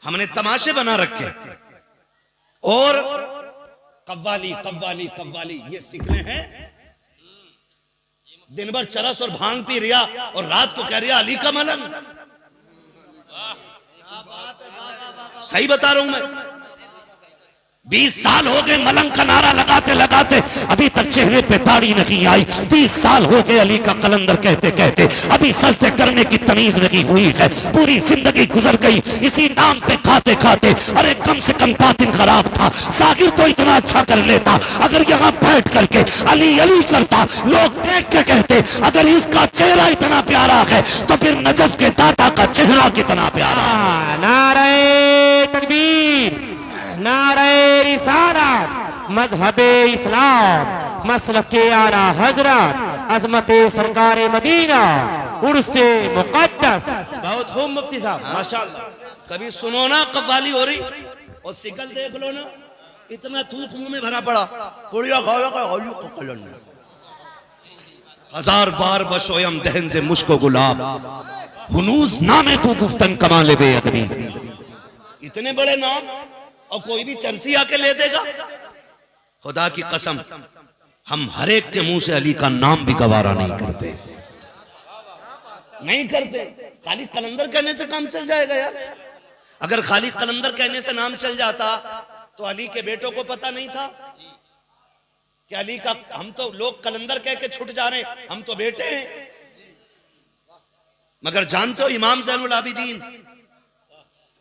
हमने तमाशे बना रखे और कव्वाली कव्वाली कव्वाली ये सीखने हैं। दिन भर चरस और भांग पी रिया और रात को कह रिया अली का मलंग। सही बता रहा हूं मैं। 20 साल हो गए मलंग का नारा लगाते लगाते, अभी तक चेहरे पे दाढ़ी नहीं आई। 30 साल हो गए अली का कलंदर कहते कहते, अभी सजदे करने की तमीज नहीं हुई है। पूरी जिंदगी गुजर गई इसी नाम पे खाते खाते। अरे कम से कम बातिन खराब था, सागिर तो इतना अच्छा कर लेता। अगर यहाँ बैठ करके अली अली करता, लोग देख के कहते अगर इसका चेहरा इतना प्यारा है तो फिर नजफ के दाता का चेहरा कितना प्यारा। नारे तकबीर, नारे रिसालत, मजहबे इस्लाम, मसलके आला हजरत, अजमते सरकारे मदीना, उर्से मुकद्दस। बहुत खूब मुफ्ती साहब, माशाअल्लाह। कभी सुनो ना कव्वाली हो रही और सिकल देख लो ना, इतना थूक मुंह में भरा पड़ा। पुड़िया खाओ का कलंदर। 1000 बार बशोयम दहन से मुश्को गुलाब, हुनूज नामे तू गुफ्तन कमाले बेअदबी। इतने बड़े नाम और कोई भी चर्सी आके ले देगा। खुदा की कसम हम हर एक के मुंह से अली का नाम भी गवारा नहीं करते, नहीं करते। खाली कलंदर कहने से काम चल जाएगा यार। अगर खाली कलंदर कहने से नाम चल जाता तो अली के बेटों को पता नहीं था कि अली का, हम तो लोग कलंदर कह के छुट जा रहे हैं, हम तो बेटे हैं। मगर जानते हो इमाम ज़ैनुल आबिदीन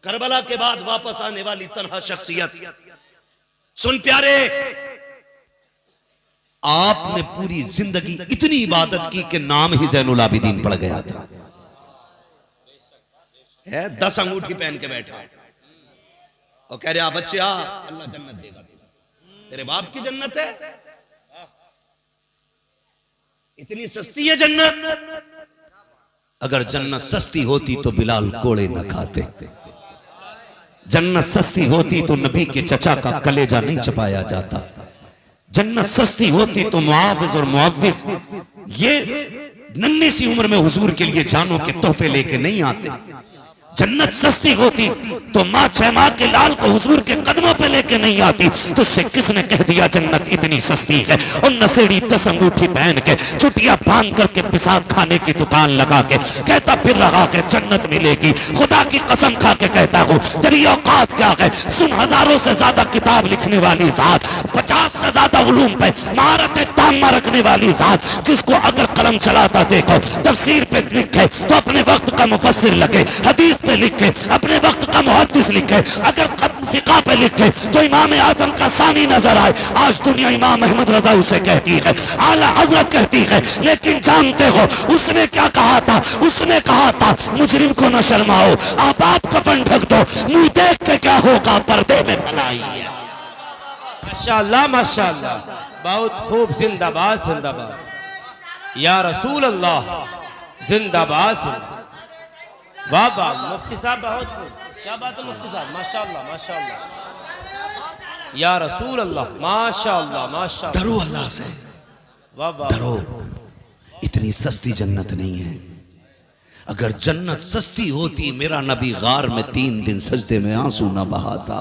करबला के बाद वापस आने वाली तन्हा शख्सियत। सुन प्यारे, आपने पूरी जिंदगी इतनी इबादत की कि नाम ही ज़ैनुल आबिदीन पड़ गया था। 10 अंगूठी पहन के बैठा और कह रहा बच्चे आ, अल्लाह जन्नत देगा, तेरे बाप की जन्नत है। इतनी सस्ती है जन्नत। अगर जन्नत सस्ती होती तो बिलाल कोड़े न खाते। जन्नत सस्ती होती तो नबी के चचा का कलेजा नहीं चपाया जाता। जन्नत सस्ती होती तो मुआविज और मुआविज ये नन्ही सी उम्र में हुजूर के लिए जानों के तोहफे लेके नहीं आते। जन्नत सस्ती होती तो माँ 6 माह के लाल को हुजूर के कदमों पे लेके नहीं आती। तुझसे किसने कह दिया जन्नत इतनी सस्ती है? और नशेड़ी 10 अंगूठी पहन के चुटिया बांध करके पिसाब खाने की दुकान लगा के कहता फिर रहा के जन्नत मिलेगी। खुदा की कसम खा के कहता हूँ तेरी औकात क्या है? सुन, हजारों से ज्यादा किताब लिखने वाली जात, 50 से ज्यादा उलूम पे महारत तामा रखने वाली जात, जिसको अगर कलम चलाता देखो तफसीर पे लिखे तो अपने वक्त का मुफस्सिर लगे, हदीस पे लिखे अपने वक्त का मुहद्दिस लिखे, अगर फिक़ा पे लिखे तो इमाम आजम का सानी नजर आए। आज दुनिया इमाम अहमद रजा उसे कहती है, आला हजरत कहती है, लेकिन जानते हो उसने क्या कहा था? उसने कहा था मुजरिम को न शर्माओ, आप कफन ढक दो, मुंह देख के क्या होगा पर्दे में भलाई। माशाअल्लाह माशाअल्लाह, बहुत खूब। जिंदाबाद जिंदाबाद या रसूल अल्लाह, जिंदाबाद जिंदाबाद। वाह वाह मुफ्ती साहब, बहुत खूब, क्या बात है मुफ्ती साहब, माशाअल्लाह माशाअल्लाह या रसूल अल्लाह, माशाअल्लाह माशाअल्लाह। डरो अल्लाह से, वाह वाह। डरो, इतनी सस्ती जन्नत नहीं है। अगर जन्नत सस्ती होती मेरा नबी गार में 3 दिन सजदे में आंसू न बहाता।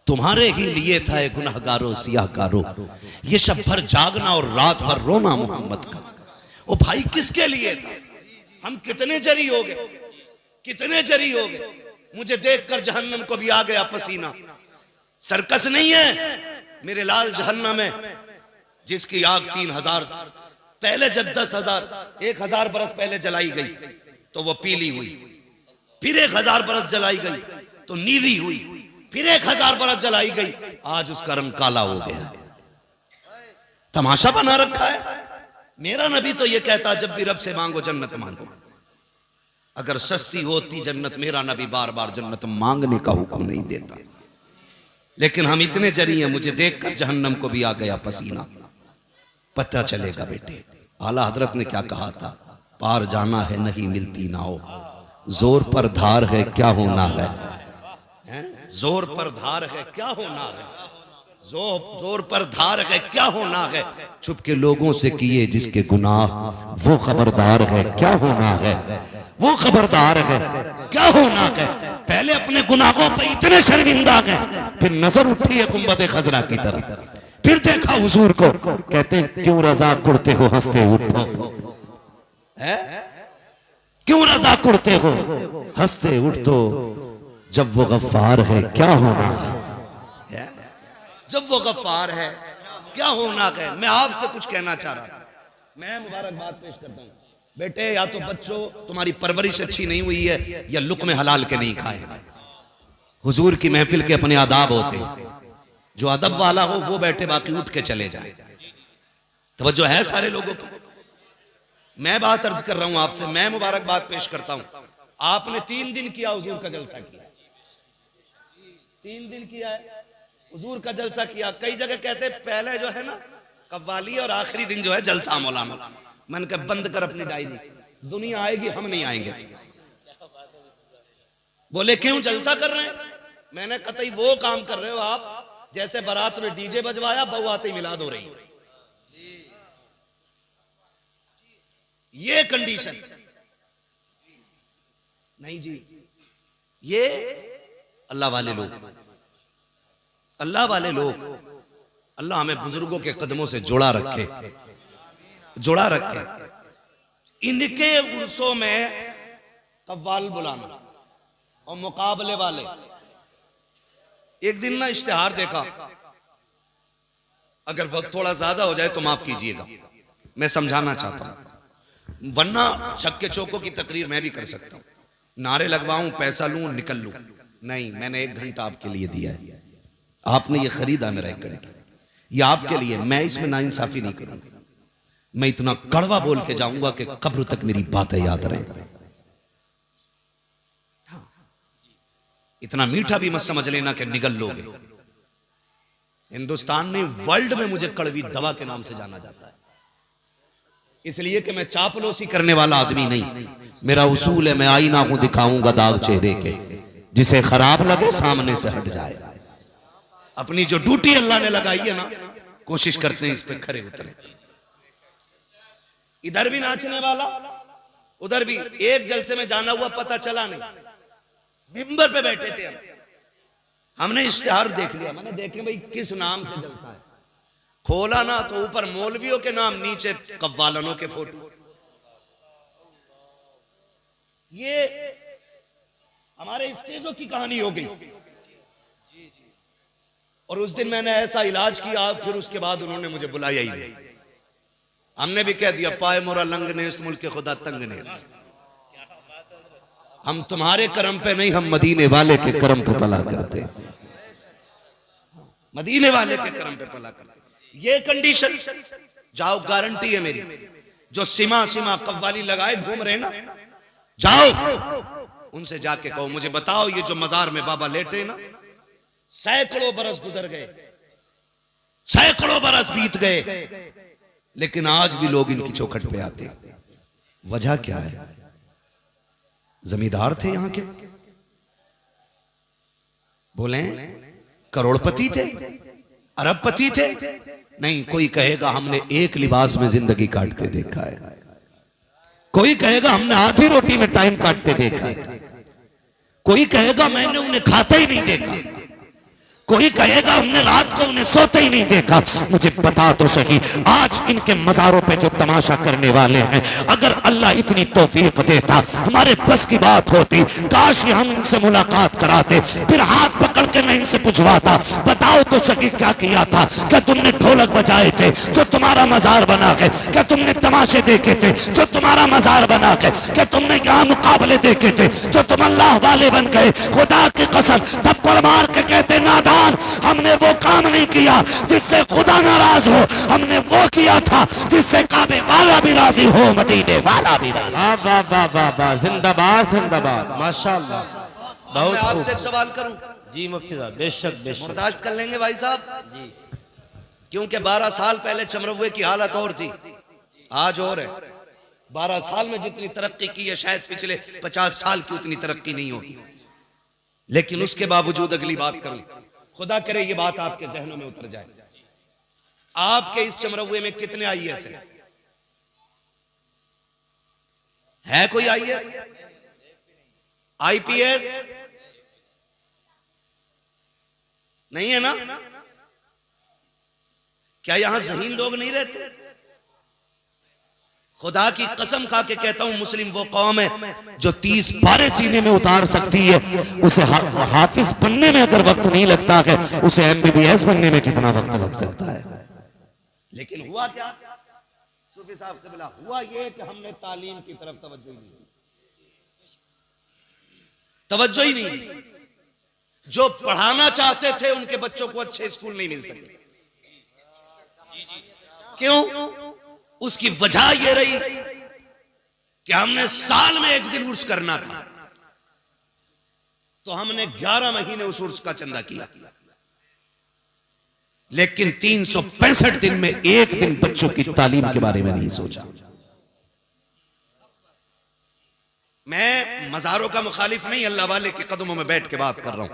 तुम्हारे ही लिए था ये गुनहगारों सियाहकारों, ये शब भर जागना और रात भर रोना मोहम्मद का। ओ भाई किसके लिए था? हम कितने जरी हो गए, कितने जरी हो गए। मुझे देखकर जहन्नम को भी आ गया पसीना। सर्कस नहीं है मेरे लाल जहन्नम में, जिसकी आग 3000 पहले जब 10,000 बरस पहले जलाई गई तो वो पीली हुई, फिर 1000 बरस जलाई गई तो नीली हुई, फिर 1000 बरस जलाई गई, आज उसका रंग काला हो गया। तमाशा बना रखा है। मेरा नबी तो ये कहता जब भी रब से मांगो जन्नत मांगो। अगर सस्ती होती जन्नत मेरा नबी बार बार जन्नत मांगने का हुक्म नहीं देता। लेकिन हम इतने जरी हैं, मुझे देखकर जहन्नम को भी आ गया पसीना। पता चलेगा बेटे, आला हजरत ने क्या कहा था? पार जाना है नहीं मिलती नाव, जोर पर धार है क्या होना है? जोर पर धार है क्या होना है? जोर पर धार है क्या होना है? छुप के लोगों से किए जिसके गुनाह, वो खबरदार है क्या होना है? वो खबरदार है क्या होना है? पहले पहले अपने गुनाहों पे इतने शर्मिंदा गए, फिर नजर उठी है गुंबद खजरा की तरफ, फिर देखा हुजूर को, कहते हैं क्यों रजा कुड़ते हो हंसते उठो, है क्यों रजा कुड़ते हो हंसते उठो, जब वो गफ्फार है क्या होना है, जब वो गफ्फार है क्या होना है। मैं आपसे कुछ कहना चाह रहा था, मैं मुबारकबाद पेश करता हूँ बेटे, या तो बच्चों तुम्हारी परवरिश अच्छी नहीं हुई है या लुक़्मे हलाल के नहीं खाए। हुजूर की महफिल के अपने आदाब होते हैं, जो अदब वाला हो वो बैठे, बाकी उठ के चले जाए। तवज्जो है सारे लोगों की। मैं बात अर्ज कर रहा हूं आपसे, मैं मुबारकबाद पेश करता हूं। आपने 3 दिन किया हुजूर का जलसा किया, 3 दिन किया है हुजूर का जलसा किया। कई जगह कहते पहले जो है ना कव्वाली और आखिरी दिन जो है जलसा मौलाना। मैंने कहा बंद कर अपनी डायरी, दुनिया आएगी हम नहीं आएंगे। बोले क्यों जलसा कर रहे हैं? मैंने कतई वो काम कर रहे हो आप जैसे बारात में डीजे बजवाया, बहू आते ही मिलाद हो रही। ये कंडीशन नहीं जी। ये अल्लाह वाले लोग, अल्लाह वाले लोग, अल्लाह हमें बुजुर्गों के कदमों से जुड़ा रखे, जुड़ा रखे। इनके उर्सों में कव्वाल बुलाना और मुकाबले वाले। एक दिन ना इश्तिहार देखा, अगर वक्त थोड़ा ज्यादा हो जाए तो माफ कीजिएगा, मैं समझाना चाहता हूं, वरना छक्के चौकों की तकरीर मैं भी कर सकता हूं, नारे लगवाऊं, पैसा लूं, निकल लूं। नहीं, मैंने 1 घंटा आपके लिए दिया है, आपने ये खरीदा मेरा 1 घंटा, ये आपके लिए। मैं इसमें नाइंसाफी नहीं करूंगा, मैं इतना कड़वा बोल के जाऊंगा कि कब्र तक मेरी बातें याद रहे। इतना मीठा भी मत समझ लेना कि निगल लोगे। हिंदुस्तान में, वर्ल्ड में मुझे कड़वी दवा के नाम से जाना जाता है, इसलिए कि मैं चापलूसी करने वाला आदमी नहीं। मेरा उसूल है, मैं आईना हूं, दिखाऊंगा दाग चेहरे के, जिसे खराब लगे सामने से हट जाए। अपनी जो ड्यूटी अल्लाह ने लगाई है ना, कोशिश करते हैं इस पे खरे उतरे। इधर भी नाचने वाला, उधर भी। एक जलसे में जाना हुआ पता चला नहीं, मिंबर पे बैठे थे हम, हमने इश्तिहार देख लिया। मैंने देखे भाई किस नाम से जलसा है, खोला ना तो ऊपर मौलवियों के नाम, नीचे कव्वालनों के फोटो। ये हमारे स्टेजों की कहानी हो गई। और उस दिन मैंने ऐसा इलाज किया, फिर उसके बाद उन्होंने मुझे बुलाया ही नहीं। हमने भी कह दिया पाए मोरा लंग ने इस मुल्क के खुदा तंग ने। हम तुम्हारे करम पे नहीं, हम मदीने वाले के करम पे पला करते, मदीने वाले के करम पे पला करते। ये कंडीशन, जाओ, गारंटी है मेरी, जो सीमा कव्वाली लगाए घूम रहे ना, जाओ उनसे जाके कहो मुझे बताओ, ये जो मजार में बाबा लेटे ना, सैकड़ों बरस गुजर गए, सैकड़ों बरस बीत गए, लेकिन आज भी लोग इनकी चौखट पे आते। वजह क्या है? जमींदार थे यहां के, बोले करोड़पति थे, अरबपति थे? नहीं। कोई कहेगा हमने एक लिबास में जिंदगी काटते देखा है, कोई कहेगा हमने आधी रोटी में टाइम काटते देखा है, कोई कहेगा मैंने उन्हें खाते ही नहीं देखा, कोई कहेगा हमने रात को उन्हें सोते ही नहीं देखा। मुझे बता तो सही, आज इनके मजारों पे जो तमाशा करने वाले हैं, अगर अल्लाह इतनी तौफीक देता, हमारे बस की बात होती, काश हम इनसे मुलाकात कराते, फिर हाथ पकड़ के मैं इनसे पूछवाता, बताओ तो सही क्या किया था? क्या तुमने ढोलक बजाए थे जो तुम्हारा मजार बना के? क्या तुमने तमाशे देखे थे जो तुम्हारा मजार बना के? क्या तुमने यहाँ मुकाबले देखे थे जो तुम अल्लाह वाले बन गए? खुदा की कसम, थप्पड़ मार के कहते नादान, हमने वो काम नहीं किया जिससे खुदा नाराज हो, हमने वो किया था जिससे काबे वाला भी राजी हो, मदीने वाला भी राजी। वाह वाह वाह वाह वाह, जिंदाबाद जिंदाबाद, माशाअल्लाह। बहुत मैं आपसे एक सवाल करूं? जी मुफ्ती साहब, बेशक बेशक। बर्दाश्त कर लेंगे भाई साहब जी। क्योंकि 12 साल पहले चमरवे की हालत और थी, आज और है। 12 साल में जितनी तरक्की की है, शायद पिछले 50 साल की उतनी तरक्की नहीं होगी। लेकिन उसके बावजूद अगली बात करूं, खुदा करे ये बात आपके जहनों में उतर जाए, आपके इस चमरवे में कितने आईएएस हैं? है कोई आईएएस, आईपीएस? नहीं है ना? क्या यहां ज़हीन लोग नहीं रहते? खुदा की कसम खा के कहता हूं, मुस्लिम वो कौम है जो 30 पारे सीने में उतार सकती है। उसे हाफिज बनने में अगर वक्त नहीं लगता है, उसे MBBS बनने में कितना वक्त लग सकता है। लेकिन हुआ क्या सूफी साहब क़िबला, हुआ ये कि हमने तालीम की तरफ तवज्जो ही नहीं दी। जो पढ़ाना चाहते थे उनके बच्चों को अच्छे स्कूल नहीं मिल सके। क्यों? उसकी वजह यह रही कि हमने साल में एक दिन उर्स करना था, तो हमने 11 महीने उस उर्स का चंदा किया, लेकिन 365 दिन में एक दिन बच्चों की तालीम के बारे में नहीं सोचा। मैं मज़ारों का मुखालिफ नहीं, अल्लाह वाले के कदमों में बैठ के बात कर रहा हूं।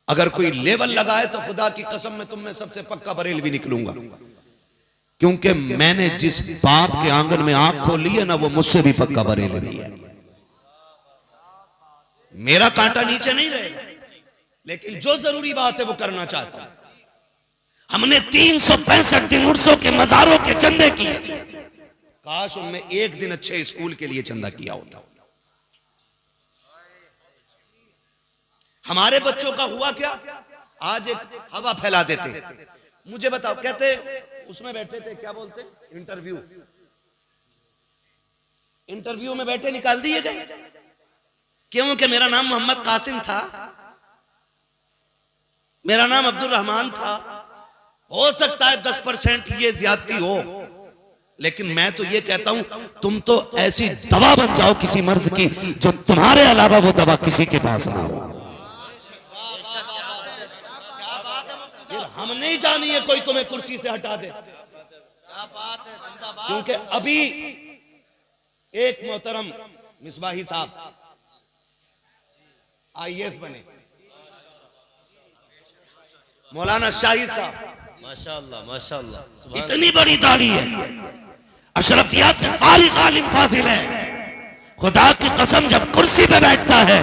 अगर कोई लेवल लगाए तो खुदा की कसम में तुम में सबसे पक्का बरेलवी निकलूंगा, क्योंकि मैंने जिस बाप के आंगन में आंख खोली है ना, वो मुझसे भी पक्का बरेलवी है। मेरा कांटा नीचे नहीं रहेगा, लेकिन जो जरूरी बात है वो करना चाहता हूं। हमने 365 दिन उर्सों के मज़ारों के चंदे किए, काश उनमें एक दिन अच्छे स्कूल के लिए चंदा किया होता। हमारे बच्चों का हुआ क्या? आज एक हवा फैला देते। मुझे बताओ, कहते उसमें बैठे थे, क्या बोलते, इंटरव्यू में बैठे, निकाल दिए गए। क्योंकि मेरा नाम मोहम्मद कासिम था, मेरा नाम अब्दुल रहमान था। हो सकता है 10% ये ज्यादती हो, लेकिन मैं तो ये कहता हूं, तुम तो ऐसी दवा बन जाओ किसी मर्ज की, जो तुम्हारे अलावा वो दवा किसी के पास ना हो। फिर हम नहीं जानिए कोई तुम्हें कुर्सी से हटा दे। क्योंकि अभी एक मोहतरम मिसबाही साहब IAS बने, मौलाना शाहिद साहब, माशाअल्लाह माशाअल्लाह, इतनी बड़ी दाढ़ी है, अशरफिया से फारिग आलिम फाजिल है। खुदा की कसम जब कुर्सी पे बैठता है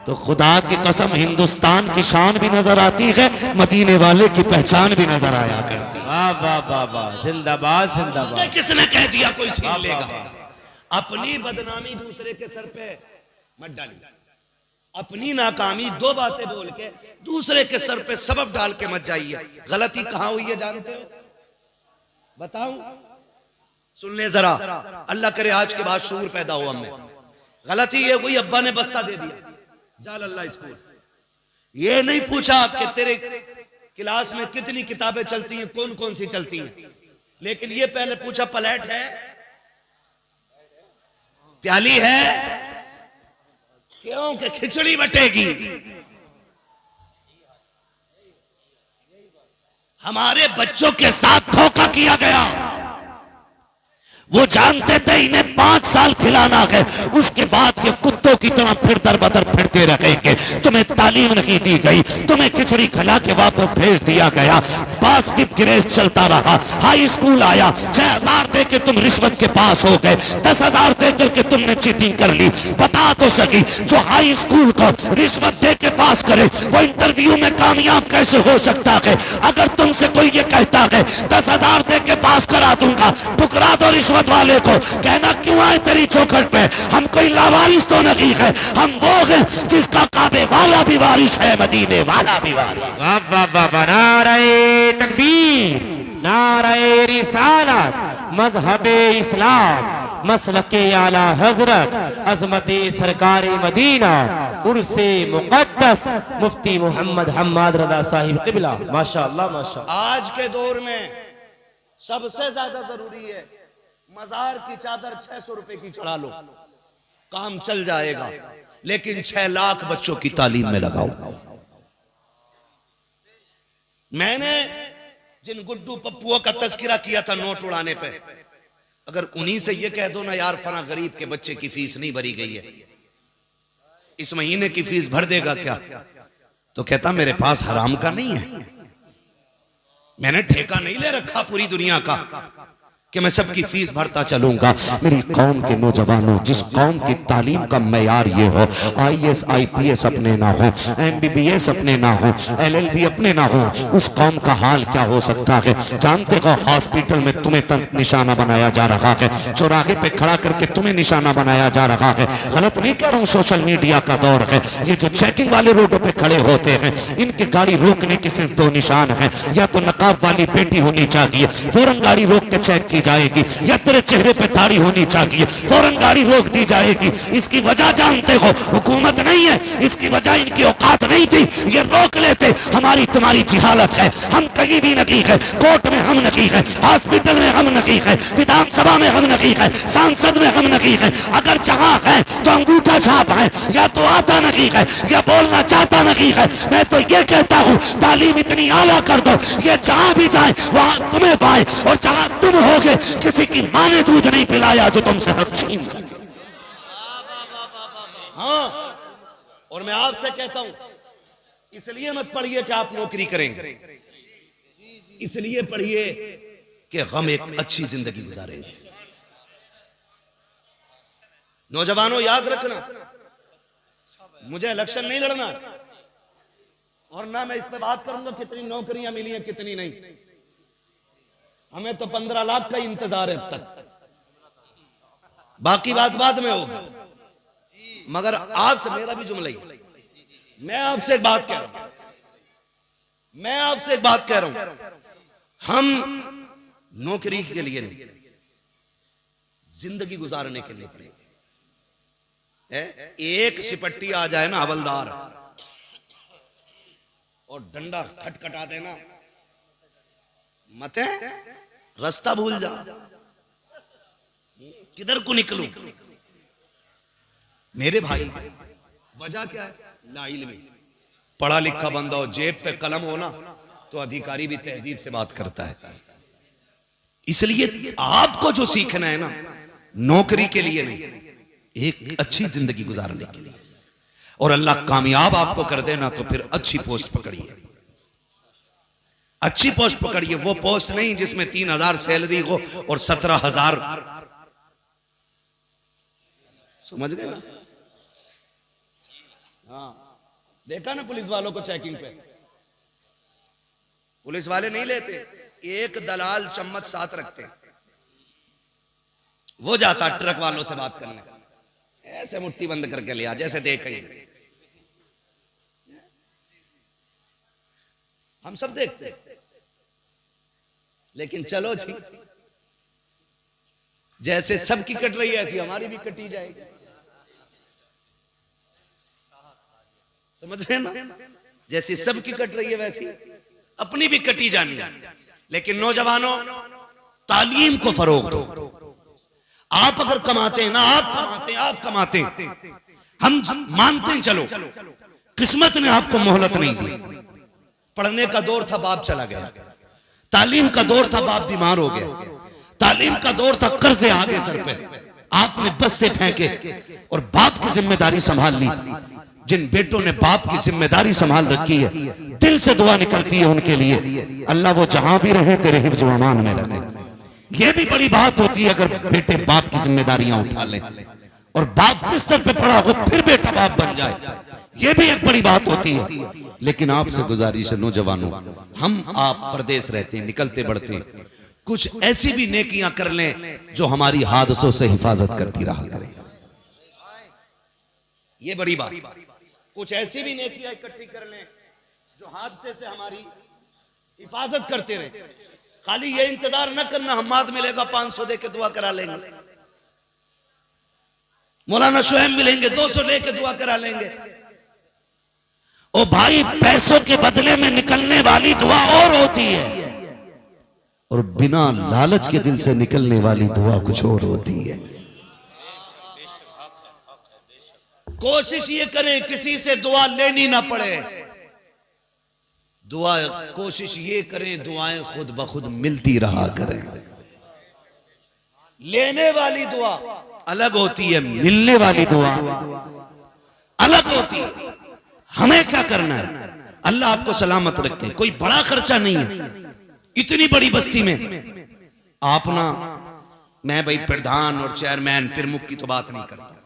तो खुदा की कसम हिंदुस्तान की शान भी नजर आती है, मदीने वाले की पहचान भी नजर आया करती है। वाह वाह वाह वाह, जिंदाबाद जिंदाबाद। किसने कह दिया कोई छीन लेगा? अपनी बदनामी दूसरे के सर पे मत डालिए, अपनी नाकामी दो बातें बोल के दूसरे के सर पे सबब डाल के मत जाइए। गलती कहां हुई है जानते हो? बताऊं? सुन ले जरा, अल्लाह करे आज के बाद शूर पैदा हो हमें। गलती ये हुई, अब्बा ने बस्ता दे दिया, जाल अल्लाह स्कूल। ये नहीं पूछा कि तेरे क्लास में कितनी किताबें चलती हैं, कौन कौन सी चलती हैं, लेकिन ये पहले पूछा प्लेट है, प्याली है, क्यों कि खिचड़ी बटेगी। हमारे बच्चों के साथ धोखा किया गया। वो जानते थे इन्हें 5 साल खिलाना है, उसके बाद ये कुत्तों की तरह फिर दर बदर फिरते रहेंगे। तुम्हें तालीम नहीं दी गई, तुम्हें खिचड़ी खिला के वापस भेज दिया गया। पास विद ग्रेस चलता रहा, हाई स्कूल आया, 6000 दे के तुम रिश्वत के पास हो गए, 10,000 दे करके तुमने चीटिंग कर ली। बता तो सकी, जो हाई स्कूल को रिश्वत दे के पास करे वो इंटरव्यू में कामयाब कैसे हो सकता है? अगर तुमसे कोई ये कहता है 10,000 दे के पास करा दूंगा, ठुकरा दो रिश्वत वाले को। कहना क्यों आए तेरी चौखट पे? हम कोई लावारिस तो नहीं है, हम वो है जिसका काबे वाला भी वारिस है, मदीने वाला भी वारिस। वाह वाह वाह, नारे तकबीर, नारे रिसालत, मजहबे इस्लाम, मसलके आला हजरत, अजमते सरकारे मदीना, उर्से मुकद्दस मुफ्ती मोहम्मद हम्माद रजा साहिब क़िबला। माशाअल्लाह माशाअल्लाह। आज के दौर में सबसे ज्यादा जरूरी है मजार की चादर 600 रुपए की चढ़ा लो, काम चल जाएगा, लेकिन 6 लाख बच्चों की तालीम में लगाओ। मैंने जिन गुड्डू पप्पुओं का तस्करा किया था नोट उड़ाने पे, अगर उन्हीं से ये कह दो ना यार फला गरीब के बच्चे की फीस नहीं भरी गई है, इस महीने की फीस भर देगा क्या? तो कहता मेरे पास हराम का नहीं है, मैंने ठेका नहीं ले रखा पूरी दुनिया का, कि मैं सबकी फीस भरता चलूंगा। मेरी कौम के नौजवानों, जिस कौम की तालीम का मैयार ये हो, IAS IPS अपने ना हो, MBBS अपने ना हो, LLB अपने ना हो, उस कौम का हाल क्या हो सकता है? जानते हो हॉस्पिटल में तुम्हें तक निशाना बनाया जा रहा है, चौराहे पे खड़ा करके तुम्हें निशाना बनाया जा रहा है। गलत नहीं कह रहा हूँ, सोशल मीडिया का दौर है। ये जो चेकिंग वाले रोडों पे खड़े होते हैं, इनकी गाड़ी रोकने के सिर्फ दो निशान है, या तो नकाब वाली बेटी होनी चाहिए, फौरन गाड़ी रोक के चेक की जाएगी, या तेरे चेहरे पे दाढ़ी होनी चाहिए, फौरन गाड़ी रोक दी जाएगी। इसकी वजह जानते हो? हुकूमत नहीं है, इसकी वजह इनकी औकात नहीं थी, ये रोक लेते। हमारी तुम्हारी जिहालत है, हम कहीं भी नहीं है, कोर्ट में हम नहीं है, हॉस्पिटल में हम नहीं है, विधानसभा में हम नहीं है, सांसद में हम नहीं है। अगर जहां है तो अंगूठा छाप है, या तो आता नहीं है या बोलना चाहता नहीं है। मैं तो ये कहता हूं तालीम इतनी आला कर दो, ये जहां भी जाए वहां तुम्हें पाए, और जहां तुम होगे किसी की मां ने दूध नहीं पिलाया जो तुमसे हक छीन सके। हाँ, और मैं आपसे कहता हूं इसलिए मत पढ़िए कि आप नौकरी करेंगे, इसलिए पढ़िए कि हम एक अच्छी जिंदगी गुजारेंगे। नौजवानों याद रखना, मुझे इलेक्शन नहीं लड़ना, और ना मैं इस पे बात करूंगा कितनी नौकरियां मिली हैं कितनी नहीं। हमें तो 15 लाख का इंतजार है अब तक, बाकी बात बाद में होगा। मगर आपसे मेरा भी जुमला ही, मैं आपसे एक बात कह रहा हूं, मैं आपसे एक बात कह रहा हूं, हम नौकरी के लिए नहीं, जिंदगी गुजारने के लिए पड़ेगा। एक सिपट्टी आ जाए ना हवलदार और डंडा खटखटा देना, मत है रास्ता भूल जा, किधर को निकलूं। मेरे भाई वजह क्या है? लाइल में पढ़ा लिखा बंदा हो, जेब पे कलम हो ना, तो अधिकारी भी तहजीब से बात करता है। इसलिए आपको जो सीखना है ना, नौकरी के लिए नहीं, एक अच्छी जिंदगी गुजारने के लिए। और अल्लाह कामयाब आपको कर देना तो फिर अच्छी पोस्ट पकड़िए, अच्छी पोस्ट पकड़िए। वो पोस्ट नहीं जिसमें 3,000 सैलरी हो और 17,000, समझ गए ना? हाँ, देखा ना पुलिस वालों को चेकिंग पे, पुलिस वाले नहीं लेते, एक दलाल चम्मच साथ रखते, वो जाता ट्रक वालों से बात करने, ऐसे मुट्ठी बंद करके लिया जैसे देख ही नहीं। हम सब देखते, लेकिन चलो जी, जैसे सबकी कट रही है ऐसी हमारी भी कटी जाएगी, समझ रहे हैं ना? जैसी सबकी कट रही है वैसी अपनी भी कटी जानी है। लेकिन नौजवानों, तालीम को फरोग दो। आप अगर कमाते हैं ना, आप कमाते हैं, हम मानते हैं, चलो किस्मत ने आपको मोहलत नहीं दी। पढ़ने का दौर था, बाप चला गया, तालीम का दौर था, बाप बीमार हो गया, तालीम का दौर था, कर्जे आ गए सर पे, आपने बस्ते फेंके और बाप की जिम्मेदारी संभाल ली। जिन बेटों ने बाप की जिम्मेदारी संभाल रखी है, दिल से दुआ निकलती है उनके लिए, अल्लाह वो जहां भी रहे तेरे हिफ्ज़ व अमान में रखे। ये भी बड़ी बात होती है अगर बेटे बाप की जिम्मेदारियां उठा लें, और बाप बिस्तर पे पड़ा हो फिर बेटा बाप बन जाए, ये भी एक बड़ी बात होती है। लेकिन आपसे गुजारिश है नौजवानों, हम आप परदेश रहते हैं, निकलते बढ़ते हैं, कुछ ऐसी भी नेकियां कर लें जो हमारी हादसों से हिफाजत करती रहा करें। ये बड़ी बात, कुछ ऐसी भी नेकियां इकट्ठी कर लें जो हादसे से हमारी हिफाजत करते रहे। खाली ये इंतजार न करना हम्माद मिलेगा 500 दे के दुआ करा लेंगे, मौलाना शुएब मिलेंगे 200 लेके दुआ करा लेंगे। ओ भाई, पैसों के बदले में निकलने वाली दुआ और होती है, और बिना लालच के दिल से निकलने वाली दुआ कुछ और होती है। कोशिश ये करें किसी से दुआ लेनी ना पड़े, दुआ कोशिश ये करें दुआएं खुद ब खुद मिलती रहा करें। लेने वाली दुआ अलग होती है, मिलने वाली दुआ अलग होती है। हमें क्या करना है? अल्लाह आपको सलामत रखे, कोई बड़ा खर्चा नहीं है। इतनी बड़ी बस्ती में आप ना, मैं भाई प्रधान और चेयरमैन प्रमुख की तो बात नहीं करता,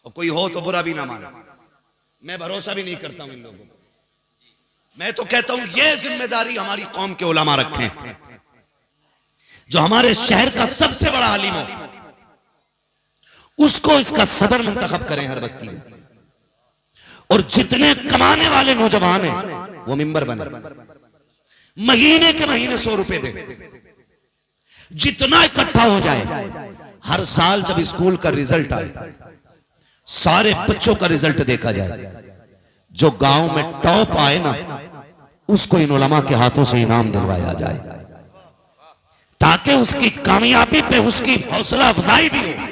और कोई हो तो बुरा भी ना मानो, मैं भरोसा भी नहीं करता हूं इन लोगों को। मैं तो कहता हूं ये जिम्मेदारी हमारी कौम के उलमा रखें, जो हमारे शहर का सबसे बड़ा आलिम हो उसको इसका सदर मुंतखब करें हर बस्ती में, और जितने कमाने वाले नौजवान हैं वो मिंबर बने, महीने के महीने 100 रुपए दे, जितना इकट्ठा हो जाए, हर साल जब स्कूल का रिजल्ट आए सारे बच्चों का रिजल्ट देखा जाए, जो गांव में टॉप आए ना उसको इन उलमा के हाथों से इनाम दिलवाया जाए, ताकि उसकी कामयाबी पे उसकी हौसला अफजाई भी हो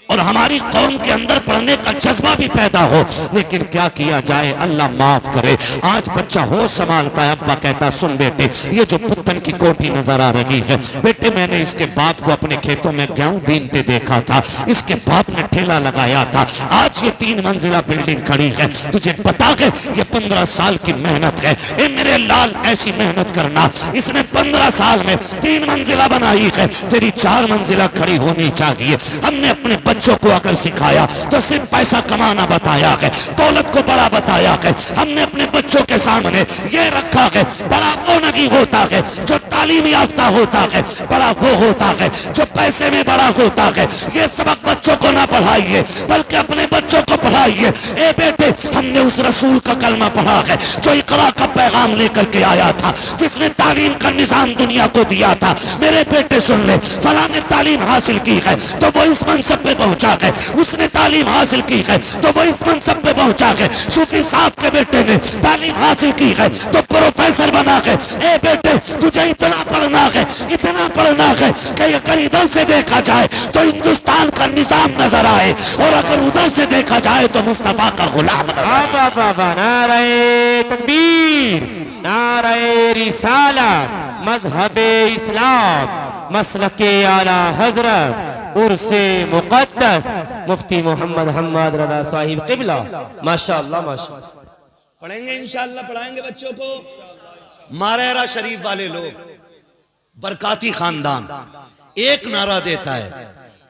और हमारी कौम के अंदर पढ़ने का जज्बा भी पैदा हो। लेकिन क्या किया जाए, अल्लाह माफ करे, आज बच्चा होश संभालता है, अब्बा कहता सुन बेटे ये जो पुत्तन की कोठी नजर आ रही है, बेटे मैंने इसके बाप को अपने खेतों में गेहूं बीनते देखा था, इसके बाप ने ठेला लगाया था, आज ये 3 मंजिला बिल्डिंग खड़ी है, तुझे पता है ये 15 साल की मेहनत है। ए मेरे लाल ऐसी मेहनत करना, इसने 15 साल में 3 मंजिला बनाई है, तेरी 4 मंजिला खड़ी होनी चाहिए। हमने अपने बच्चों को अगर सिखाया तो सिर्फ पैसा कमाना बताया है, दौलत को बड़ा बताया है, हमने अपने बच्चों के सामने ये रखा है बड़ा वो नहीं होता है जो तालीम याफ्ता होता है, बड़ा वो होता है जो पैसे में बड़ा होता है। ये सबक बच्चों को ना पढ़ाइए बल्कि अपने बच्चों को पढ़ाइए। ए बेटे हमने उस रसूल का कलमा पढ़ा है जो इकरा का पैगाम लेकर के आया था, जिसने तालीम का निजाम दुनिया को दिया था। मेरे बेटे सुन ले, फलां ने तालीम हासिल की है तो वो इस मनसब पे पहुंचा है, उसने तालीम हासिल की है तो वो इस मनसब पे पहुंचा है, सूफी साहब के बेटे ने तालीम हासिल की है तो प्रोफेसर बना है। ए बेटे तुझे इतना पढ़ना है कि अगर इधर से देखा जाए तो हिंदुस्तान का निजाम नजर आए और अगर उधर से देखा जाए तो मुस्तफा का गुलाम नजर आए। नारे तकबीर, नारे रिसालत, मजहबे इस्लाम, मसलके आला हजरत, उर्से मुकद्दस मुफ्ती मोहम्मद हम्मद रजा साहिब किबला। माशाअल्लाह माशाअल्लाह। पढ़ेंगे इंशाअल्लाह, पढ़ाएंगे बच्चों को। मारेरा शरीफ वाले लोग बरकाती खानदान एक नारा देता है,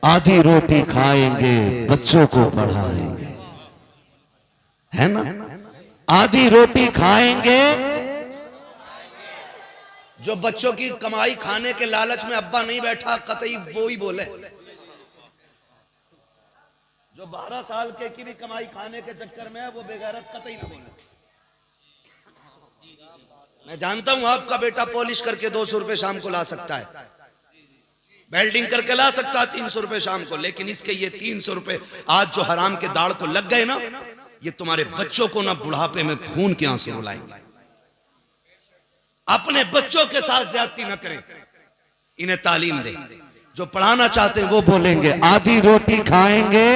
आधी रोटी खाएंगे बच्चों को पढ़ाएंगे, है ना? आधी रोटी खाएंगे, जो बच्चों की कमाई खाने के लालच में अब्बा नहीं बैठा कतई वो ही बोले, जो 12 साल के की भी कमाई खाने के चक्कर में है वो बेगैरत कतई ना बोले। मैं जानता हूं आपका बेटा पॉलिश करके 200 रुपए शाम को ला सकता है, वेल्डिंग करके ला सकता है 300 रुपए शाम को, लेकिन इसके ये 300 रुपए आज जो हराम के दाढ़ को लग गए ना, ये तुम्हारे बच्चों को ना बुढ़ापे में खून के आंसू रुलाएंगे। अपने बच्चों के साथ ज्यादती न करें, इन्हें तालीम दें। जो पढ़ाना चाहते हैं वो बोलेंगे आधी रोटी खाएंगे,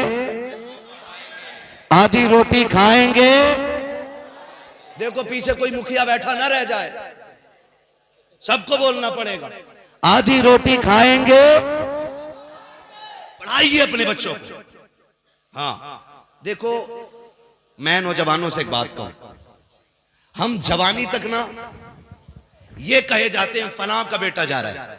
आधी रोटी खाएंगे। देखो पीछे कोई मुखिया बैठा ना रह जाए, सबको बोलना पड़ेगा आधी रोटी खाएंगे। पढ़ाइए अपने बच्चों को। हाँ देखो, मैं नौजवानों से एक बात कहूं, हम जवानी तक ना ये कहे जाते हैं फलां का बेटा जा रहा है,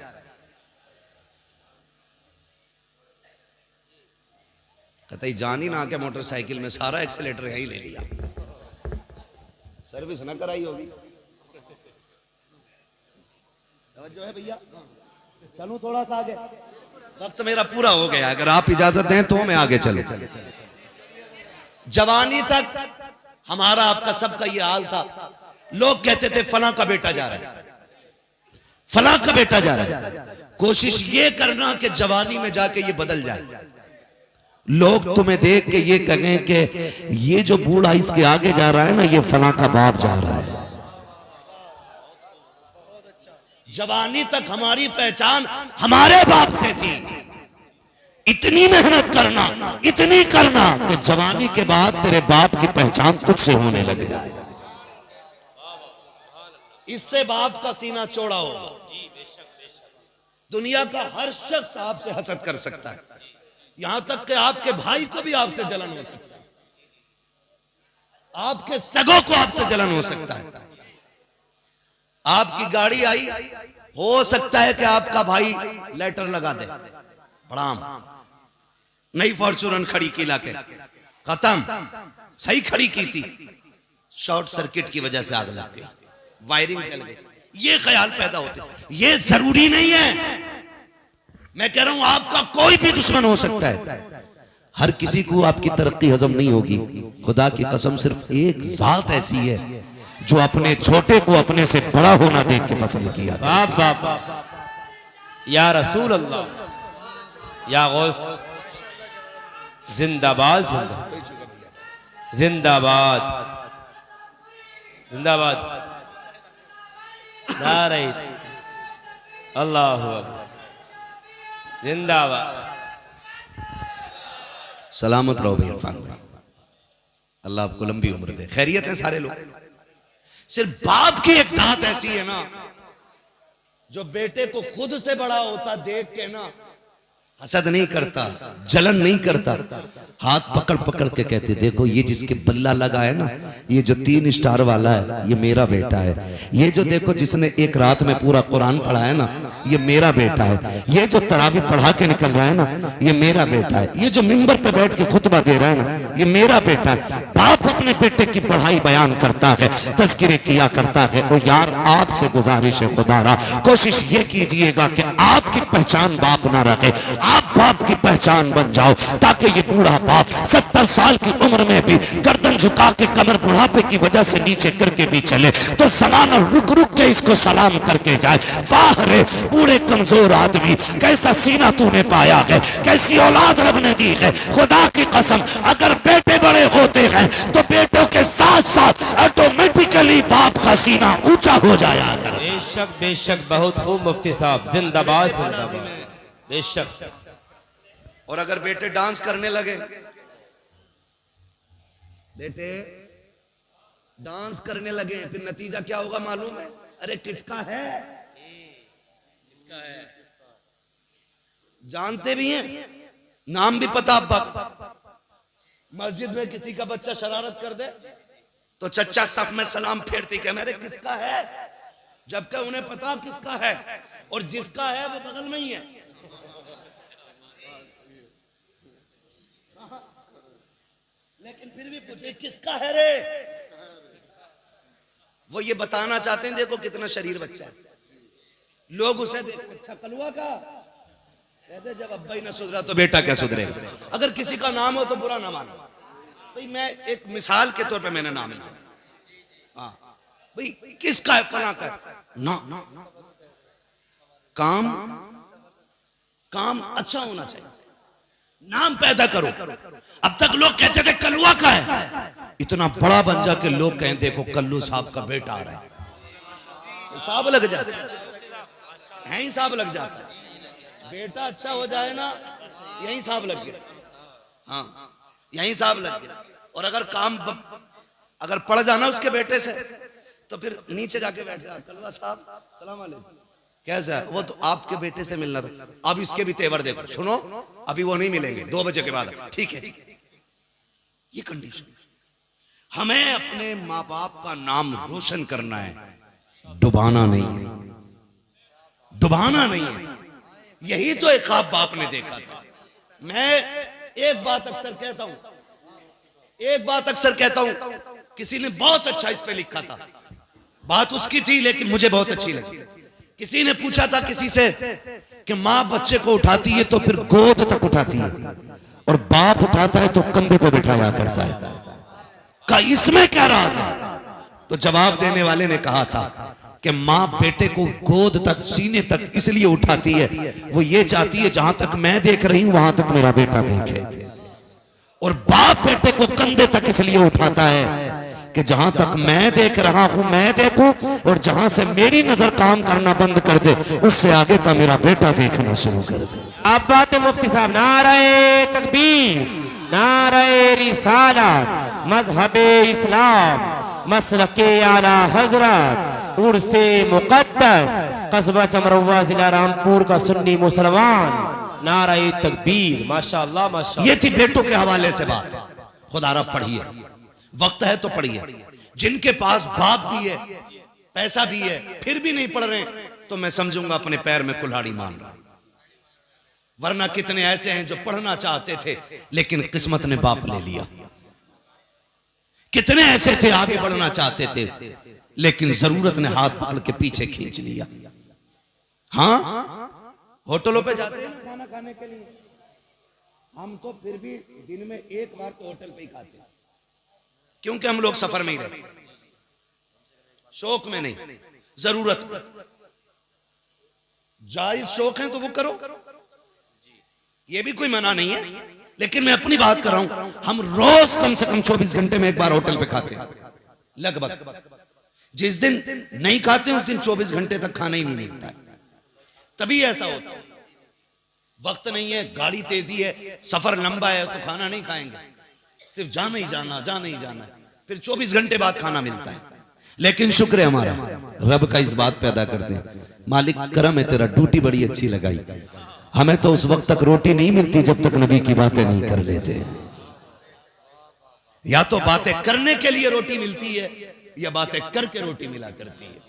कतई जान ही ना के मोटरसाइकिल में सारा एक्सीलेटर यही ले लिया, सर्विस ना कराई होगी। जो है भैया चलूं थोड़ा सा आगे, वक्त मेरा पूरा हो गया, अगर आप इजाजत दें तो मैं आगे चलूं। जवानी तक हमारा आपका सबका ये हाल था, लोग कहते थे फलां का बेटा जा रहा है, फलां का बेटा जा रहा है। कोशिश ये करना कि जवानी में जाके ये बदल जाए, लोग तुम्हें देख के ये कहें कि ये जो बूढ़ा इसके आगे जा रहा है ना, ये फलां का बाप जा रहा है। जवानी तक हमारी पहचान हमारे बाप से थी। इतनी मेहनत करना, इतनी करना कि जवानी के बाद तेरे बाप की पहचान तुझसे होने लग जाए, इससे बाप का सीना चौड़ा होगा। दुनिया का हर शख्स आपसे हसद कर सकता है, यहां तक कि आपके भाई को भी आपसे जलन हो सकता है, आपके सगों को आपसे जलन हो सकता है। आपकी गाड़ी आई, हो सकता है कि आपका भाई लेटर लगा दे, प्रणाम, नई फॉर्चूनर खड़ी की लाके, खत्म, सही खड़ी की थी, शॉर्ट सर्किट की वजह से आग लग गई, वायरिंग जल गई। ये ख्याल पैदा होते, ये जरूरी नहीं है। मैं कह रहा हूं आपका कोई भी दुश्मन हो सकता है, हर किसी को आपकी तरक्की हजम नहीं होगी। खुदा की कसम सिर्फ एक जात ऐसी है जो अपने छोटे को अपने से बड़ा होना देख के पसंद किया। बाप बाप, या रसूल अल्लाह, या गौस, जिंदाबाद, जिंदाबाद, जिंदाबाद, नारे अल्लाहु अकबर, जिंदाबाद। सलामत रहो भाई इरफान भाई, अल्लाह आपको लंबी उम्र दे। खैरियत है सारे लोग, सिर्फ बाप की एक जात ऐसी है ना जो बेटे को खुद से बड़ा होता देख के ना हसद नहीं करता, जलन नहीं करता, हाथ पकड़ पकड़ के कहते देखो ये जिसके बल्ला लगा है ना, ये जो 3 स्टार वाला है ये मेरा बेटा है, ये जो देखो जिसने एक रात में पूरा कुरान पढ़ा है ना ये मेरा बेटा है, ये जो तरावी पढ़ा के निकल रहा है ना ये मेरा बेटा है, ये जो मिंबर पे बैठ के खुतबा दे रहा है ना ये मेरा बेटा है। बाप अपने बेटे की पढ़ाई बयान करता है, तज़किरे किया करता है। तो यार आपसे गुजारिश है खुदारा, कोशिश ये कीजिएगा कि आपकी पहचान बाप ना रखे, आप बाप की पहचान बन जाओ, ताकि ये बूढ़ा बाप 70 साल की उम्र में भी गर्दन झुका के कमर बुढ़ापे की वजह से नीचे करके भी चले तो ज़माना रुक रुक के इसको सलाम करके जाए, वाह रे बूढ़े कमजोर आदमी, कैसा सीना तूने पाया है, कैसी औलाद रब ने दी है। खुदा की कसम अगर बेटे बड़े होते हैं तो बेटों के साथ साथ ऑटोमेटिकली बाप का सीना ऊंचा हो जाया। बेशक बेशक, बहुत खूब मुफ्ती साहब, जिंदाबाद, जिंदाबाद, बेशक। और अगर बेटे डांस करने लगे, बेटे डांस करने लगे फिर नतीजा क्या होगा मालूम है? अरे किसका है, किसका है जानते भी हैं, नाम भी पता। अब मस्जिद में किसी का बच्चा शरारत कर दे तो चच्चा सफ में सलाम फेरती कह मेरे किसका है, जबकि उन्हें पता किसका है, और जिसका है वो बगल में ही है। लेकिन फिर भी पूछे किसका है रे, वो ये बताना चाहते हैं देखो कितना शरीर बच्चा है। लोग उसे देखो अच्छा कलुआ का कहते, जब अब्बा ही ना सुधरा तो बेटा क्या सुधरेगा। अगर किसी का नाम हो तो बुरा ना मानो भाई, मैं एक मिसाल के तौर पे मैंने नाम लिया, हाँ भाई किसका है, फला का ना, काम काम अच्छा होना चाहिए, नाम पैदा करो। अब तक लोग कहते थे कलुआ का है, इतना बड़ा बन जा के लोग कहें देखो कल्लू साहब का बेटा आ रहा है, साहब लग जाता है, यहीं साहब लग जाता है। बेटा अच्छा हो जाए ना यहीं साहब लग गया, हाँ यहीं साहब लग गया। और अगर काम अगर पड़ जाना उसके बेटे से तो फिर नीचे जाके बैठ जा, कलवा साहब सलाम अलैकुम, कैसा है? वो तो आपके बेटे से मिलना था, अब इसके भी तेवर देखो, सुनो अभी वो नहीं मिलेंगे 2 बजे के बाद, ठीक है। ये कंडीशन, हमें अपने माँ बाप का नाम रोशन करना है, डुबाना नहीं है, डुबाना नहीं है। यही तो एक ख्वाब बाप ने देखा था। मैं एक बात अक्सर कहता हूं, एक बात अक्सर कहता हूं, किसी ने बहुत अच्छा इस पे लिखा था, बात उसकी थी लेकिन मुझे बहुत अच्छी लगी। किसी ने पूछा था किसी से कि माँ बच्चे को उठाती है तो फिर गोद तक उठाती है और बाप उठाता है तो कंधे पे बिठाया करता है, का इसमें क्या राज है? तो जवाब देने वाले ने कहा था कि माँ बेटे को गोद तक सीने तक इसलिए उठाती है, वो ये चाहती है जहां तक मैं देख रही हूं वहां तक मेरा बेटा देखे, और बाप बेटे को कंधे तक इसलिए उठाता है कि जहां तक मैं देख रहा हूं मैं देखूं, और जहां से मेरी नजर काम करना बंद कर दे उससे आगे का मेरा बेटा देखना शुरू कर दे। अब बात है मुफ्ती साहब, नारे तकबीर, नारे रिसालत, मजहबे इस्लाम, मसलके आला हजरत, उर्से मुकद्दस, कस्बा चमरवा जिला रामपुर का सुन्नी मुसलमान, नारे तकबीर, माशाअल्लाह माशाअल्लाह। ये थी बेटों के हवाले से बात। खुदारा पढ़िए, वक्त है तो पढ़िए। जिनके पास बाप भी है पैसा भी है फिर भी नहीं पढ़ रहे, तो मैं समझूंगा अपने पैर में कुल्हाड़ी मान रहा। वरना कितने ऐसे हैं जो पढ़ना चाहते थे लेकिन किस्मत ने बाप ले लिया। कितने ऐसे थे आगे बढ़ना चाहते थे लेकिन जरूरत ने हाथ पकड़ के पीछे खींच लिया। हाँ, होटलों पे जाते हैं ना खाना खाने के लिए, हम तो फिर भी दिन में एक बार तो होटल पे ही खाते हैं, क्योंकि हम लोग सफर में ही रहते, शौक में नहीं, जरूरत। जायज शौक है तो वो करो, ये भी कोई मना नहीं है, लेकिन मैं अपनी बात कर रहा हूं। हम रोज कम से कम 24 घंटे में एक बार होटल पे खाते हैं लगभग। जिस दिन नहीं खाते उस दिन 24 घंटे तक खाना ही नहीं मिलता है। तभी ऐसा होता है, वक्त नहीं है, गाड़ी तेजी है, सफर लंबा है, तो खाना नहीं खाएंगे, सिर्फ जाना ही जाना, जाना ही जाना है, फिर 24 घंटे बाद खाना मिलता है। लेकिन शुक्र है हमारा, रब का इस बात पैदा करते हैं, मालिक करम है तेरा, ड्यूटी बड़ी अच्छी लगाई। हमें तो उस वक्त तक रोटी नहीं मिलती जब तक नबी की बातें नहीं कर लेते। या तो बातें करने के लिए रोटी मिलती है या बातें करके रोटी मिला करती है।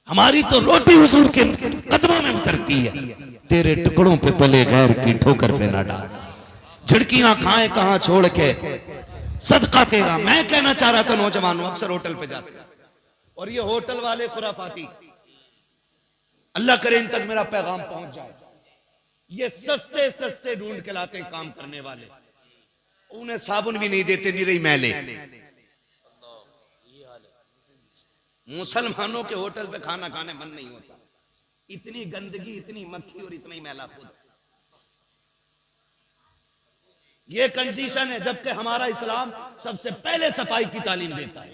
हमारी तो रोटी हुजूर के कदमों में उतरती है। तेरे टुकड़ों पे पले गैर की ठोकर पे ना डाल, झिड़कियां खाए कहां छोड़ के सदका तेरा। मैं कहना चाह रहा था नौजवानों, अक्सर होटल पे जाते और ये होटल वाले खुराफाती, अल्लाह करे इन तक मेरा पैगाम पहुंच जाए। ये सस्ते सस्ते ढूंढ के लाते हैं काम करने वाले, उन्हें साबुन भी नहीं देते, निरे मैले। मुसलमानों के होटल पे खाना खाने मन नहीं होता, इतनी गंदगी, इतनी मक्खी और इतना ही मैला खुद। ये कंडीशन है, जबकि हमारा इस्लाम सबसे पहले सफाई की तालीम देता है।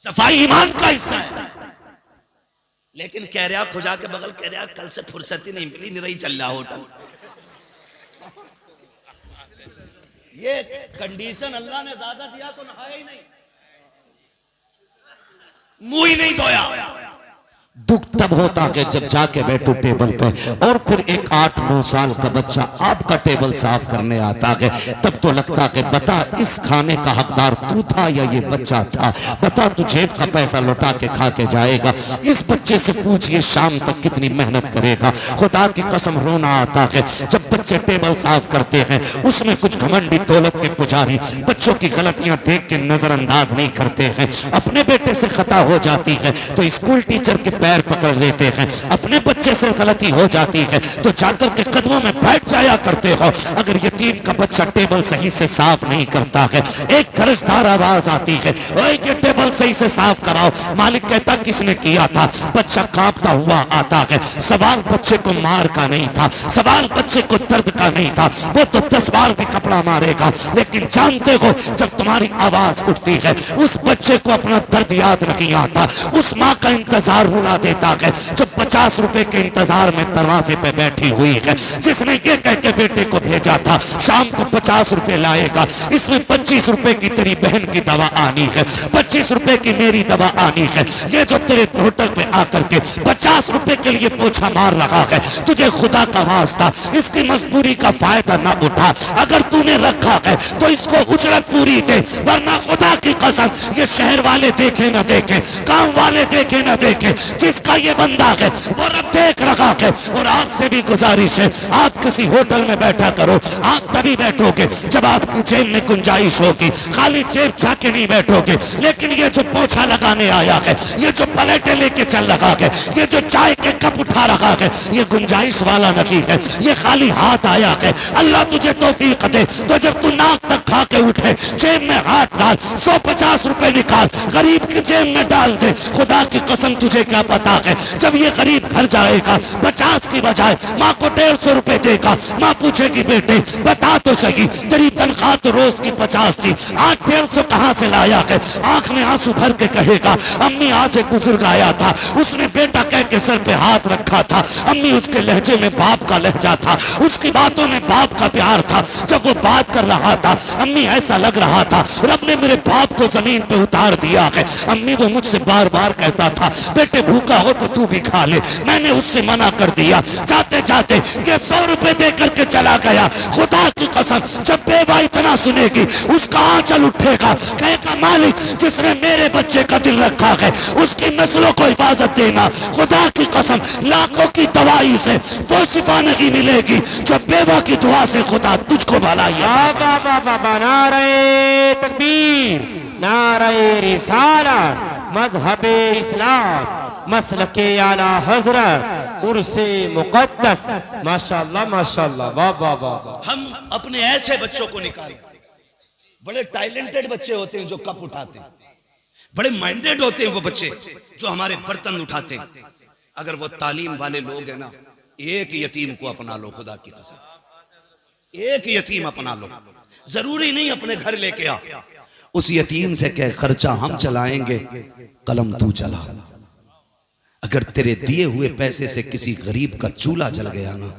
सफाई ईमान का हिस्सा है। लेकिन कह रहा खुजा के बगल, कह रहा कल से फुर्सत ही नहीं मिली, निरही चल रहा होटल। ये कंडीशन अल्लाह ने ज्यादा दिया तो नहाया ही नहीं, मुंह ही नहीं धोया। दुख तब होता कि जब जाके बैठो टेबल पे और फिर एक 8-9 साल का बच्चा आपका टेबल साफ करने आता है, तब तो लगता कि बता इस खाने का हकदार तू था या ये बच्चा था, बता तू जेब का पैसा लौटा के खा के जाएगा। इस बच्चे से पूछिए शाम तक कितनी मेहनत करेगा। खुदा की कसम रोना आता है जब बच्चे टेबल साफ करते हैं, उसमें कुछ घमंडी दौलत के पुजारी बच्चों की गलतियां देख के नजरअंदाज नहीं करते हैं। अपने बेटे से खता हो जाती है तो स्कूल टीचर के पैर पकड़ लेते हैं, अपने बच्चे से गलती हो जाती है तो जाकर के कदमों में बैठ जाया करते हो। अगर यतीम का बच्चा टेबल सही से साफ नहीं करता है, एक गरजदार आवाज आती है, ओए ये टेबल सही से साफ कराओ। मालिक कहता किसने किया था? बच्चा कांपता हुआ आता है। सवाल बच्चे को मार का नहीं था, सवाल बच्चे को दर्द का नहीं था, वो तो 10 बार भी कपड़ा मारेगा। लेकिन जानते हो जब तुम्हारी आवाज उठती है, उस बच्चे को अपना दर्द याद नहीं आता, उस माँ का इंतजार रुला देता है जो 50 रुपए के इंतजार में दरवाजे पे बैठी हुई है, जिसने ये कह के बेटे को भेजा था शाम को 50 रुपए लाएगा, इसमें 25 रुपए की तेरी बहन की दवा आनी है, 25 रुपए की मेरी दवा आनी है। ये जो तेरे होटल पे आकर के 50 रुपए के लिए पोछा मार रहा है, तुझे खुदा का वास्ता इसकी मजबूरी का फायदा ना उठा। अगर तूने रखा है तो इसको उजरत पूरी दे, वरना खुदा की कसम ये शहर वाले देखे ना देखे, गांव वाले देखे ना देखे, जिसका ये बंदा है वो रब देख रखा है। और आपसे भी गुजारिश है, आप किसी होटल में बैठा करो, आप तभी बैठोगे जब आपकी जेब में गुंजाइश होगी, खाली जेब जाके नहीं बैठोगे। लेकिन ये जो पोछा लगाने आया है, ये जो प्लेटें लेके चल रहा है, ये जो चाय के कप उठा रहा है, ये गुंजाइश वाला नहीं है, ये खाली हाथ आया है। अल्लाह तुझे तौफीक दे तो जब तू नाक तक खा के उठे, जेब में हाथ डाल, 150 रुपए निकाल, गरीब की जेब में डाल दे। खुदा की कसम तुझे क्या पता है, जब ये गरीब घर जाएगा 50 की बजाय माँ को 150 रुपए देगा, माँ पूछेगी बेटे बता तो सही तेरी तनख्वाह तो रोज की 50 थी, आज 150 कहाँ से लाया है? आंख में आंसू भर के कहेगा अम्मी आज एक बुजुर्ग आया था, उसने बेटा कह के सर पे हाथ रखा था। अम्मी उसके लहजे में बाप का लहजा था, उसकी बातों में बाप का प्यार था। जब वो बात कर रहा था अम्मी ऐसा लग रहा था रब ने मेरे बाप को जमीन पे उतार दिया है। अम्मी वो मुझसे बार बार कहता था बेटे भूखा हो तो तू भी खा ले, मैंने उससे मना कर दिया। जाते जाते ये 100 रुपए दे करके चला गया। खुदा की कसम जब बेवा इतना सुनेगी उसका आंचल उठेगा, कहेगा मालिक जिसने मेरे बच्चे का दिल रखा है उसकी नस्लों को हिफाजत देना। खुदा की कसम लाखों की दवाई से वो शिफा नहीं मिलेगी जो बेवा की दुआ से खुदा तुझको भलाई। नारे तकबीर, नारे रिसालत, मजहबे इस्लाम, मसलके आला हजरत, उर्से मुकद्दस। माशाअल्लाह माशाअल्लाह, वाह वाह वाह। हम अपने ऐसे बच्चों को निकालें, बड़े टैलेंटेड बच्चे होते हैं जो कप उठाते हैं, बड़े माइंडेड होते हैं वो बच्चे जो हमारे बर्तन उठाते हैं। अगर वो तालीम वाले लोग हैं ना, एक यतीम को अपना लो, खुदा की कसम एक यतीम अपना लो। जरूरी नहीं अपने घर लेके आ, उस यतीम से कह खर्चा हम चलाएंगे, कलम तू चला। अगर तेरे दिए हुए पैसे से किसी गरीब का चूल्हा जल गया ना,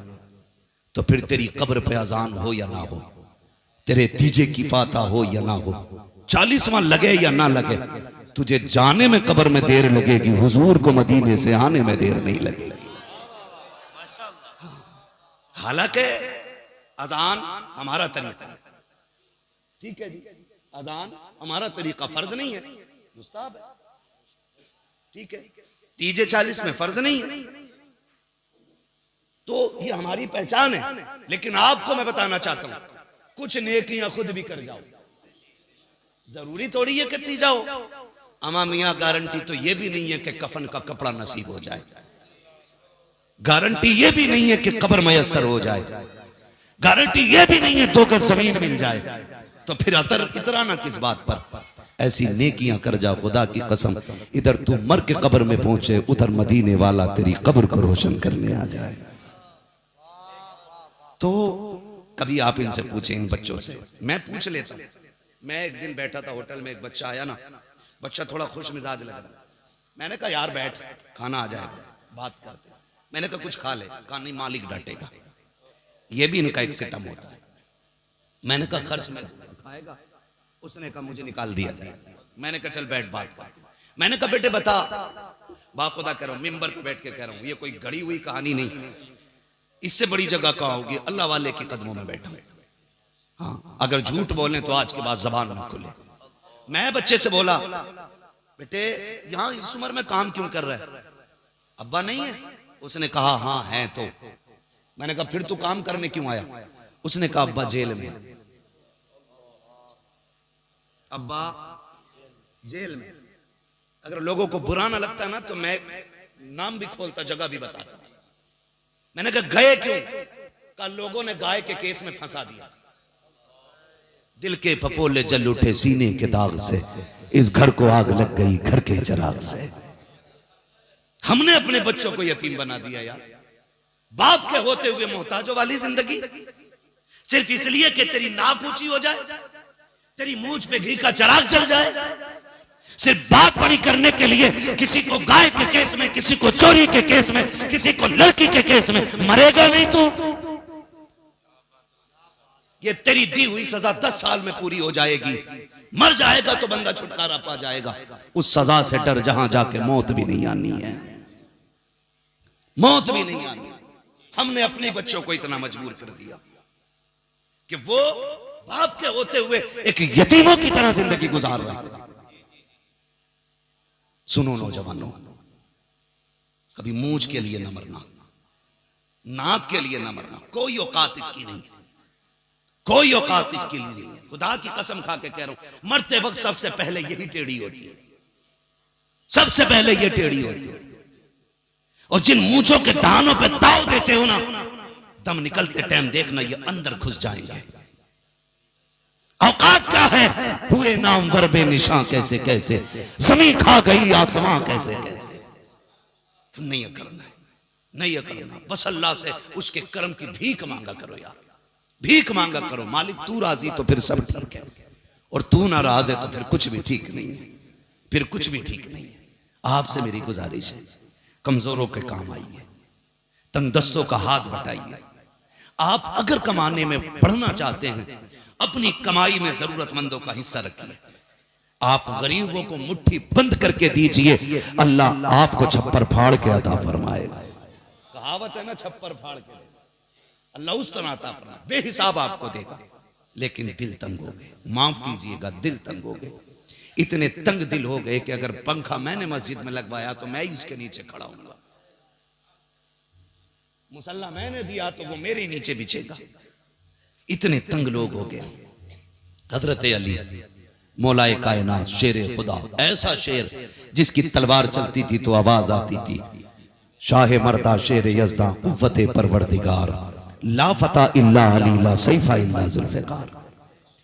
तो फिर तेरी कब्र पे अजान हो या ना हो, तेरे तीजे की फाता हो या ना हो, 40वां लगे या ना लगे, तुझे जाने में कब्र में देर लगेगी, हुजूर को मदीने से आने में देर नहीं लगेगी। हालांकि अजान हमारा तरीका, ठीक है जी, अजान हमारा तरीका फर्ज नहीं है, मुस्ताहब है, ठीक है। तीजे 40 में फर्ज नहीं है, तो ये हमारी पहचान है। लेकिन आपको मैं बताना चाहता हूं, कुछ नेकियां खुद भी कर जाओ, जरूरी थोड़ी है कि जाओ। अमा मियां गारंटी तो ये भी नहीं है कि कफन का कपड़ा नसीब हो जाए, गारंटी ये भी नहीं है कि कब्र मयसर हो जाए, गारंटी ये भी नहीं है 2 गज जमीन मिल जाए। तो फिर इतराना किस बात पर? ऐसी नेकियां कर जा, खुदा की कसम इधर तू मर के कब्र में पहुंचे, उधर मदीने वाला तेरी कब्र को रोशन करने आ जाए। तो कभी आप इनसे पूछें, इन बच्चों से, मैं पूछ लेता हूं। मैं एक दिन बैठा था होटल में, एक बच्चा आया ना, बच्चा थोड़ा खुश मिजाज लग रहा। मैंने कहा यार बैठ, खाना आ जाएगा, बात करते। मैंने कहा कुछ खा ले, कहा नहीं मालिक डांटेगा। ये भी इनका एक सितम होता है। मैंने कहा खर्च में खाएगा, उसने कहा मुझे निकाल दिया जाए। मैंने कहा चल बैठ बात कर। मैंने कहा बेटे बता, बाखुदा कह रहा हूं, मिंबर पे बैठ के कह रहा हूं, ये कोई गढ़ी हुई कहानी नहीं, इससे बड़ी जगह कहाँ होगी, अल्लाह वाले के कदमों में बैठा। हाँ, अगर झूठ बोले तो आज के बाद जबान ना खुले। मैं बच्चे से बोला बेटे यहां इस उम्र में काम क्यों कर रहा है, अब्बा नहीं है? उसने कहा हाँ है। तो मैंने कहा फिर तू काम करने क्यों आया? उसने कहा अब्बा जेल में। अब्बा जेल में। अगर लोगों को बुरा ना लगता ना तो मैं नाम भी खोलता, जगह भी बताता। मैंने कहा गए क्यों? कहा लोगों ने गाय के केस में फंसा दिया। दिल के पपोले जल उठे सीने के दाग से, इस घर को आग लग गई घर के चिराग से। हमने अपने बच्चों को यतीम बना दिया यार। बाप के होते हुए मोहताजों वाली जिंदगी, सिर्फ इसलिए कि तेरी नाक ऊंची हो जाए, तेरी मूंछ पे घी का चिराग जल जाए, सिर्फ बात बड़ी करने के लिए किसी को गाय के केस में, किसी को चोरी के केस में, किसी को लड़की के केस में। मरेगा नहीं तू, ये तेरी दी हुई सजा 10 साल में पूरी हो जाएगी। मर जाएगा तो बंदा छुटकारा पा जाएगा। उस सजा से डर जहां जाके मौत भी नहीं आनी है, मौत भी नहीं आनी है। हमने अपने बच्चों को इतना मजबूर कर दिया कि वो बाप के होते हुए एक यतीमों की तरह जिंदगी गुजार रहे हैं। सुनो नौजवानों, कभी मूंछ के लिए न मरना, नाक के लिए न मरना, कोई औकात इसकी नहीं, कोई औकात इसके लिए नहीं है। खुदा की कसम खा के कह रहा हूं, मरते वक्त सबसे पहले यही टेढ़ी होती है, सबसे पहले ये टेढ़ी होती है। और जिन मूंछों के दानों पे दाव देते हो ना, दम निकलते टाइम देखना ये अंदर घुस जाएंगे। औकात क्या है, हुए नाम वर बेनिशां कैसे कैसे, जमीन खा गई आसमां कैसे कैसे। तुम नहीं करना, नहीं करना, बस अल्लाह से उसके कर्म की भीख मांगा करो यार, भीख मांगा करो। मालिक तू राजी तो फिर सब ठीक है, और तू नाराज है तो फिर कुछ भी ठीक नहीं है, फिर कुछ भी ठीक नहीं है। आपसे मेरी गुजारिश है, कमजोरों के काम आइए, तंगदस्तों का हाथ बटाइए। आप अगर कमाने में बढ़ना चाहते हैं, अपनी कमाई में जरूरतमंदों का हिस्सा रखिए। आप गरीबों को मुट्ठी बंद करके दीजिए, अल्लाह आपको छप्पर फाड़ के अता फरमाएगा। कहावत है ना, छप्पर फाड़ के अल्लाह उस तरह अता फरमाए, बेहिसाब आपको देगा। लेकिन दिल तंग हो गए, माफ कीजिएगा, दिल तंग हो गए। इतने तंग दिल हो गए कि अगर पंखा मैंने मस्जिद में लगवाया तो मैं ही उसके नीचे खड़ा हूंगा, मुसल्ला मैंने दिया तो वो मेरे नीचे बिछेगा। इतने तंग लोग हो गए। हजरत अली मौलाए कायनात, शेर खुदा, ऐसा शेर जिसकी तलवार चलती थी तो आवाज आती थी, शाह मर्दा शेर यज़दा कुव्वते परवरदिगार, ला फता इल्ला अली ला सैफा इल्ला जुल्फ़िकार।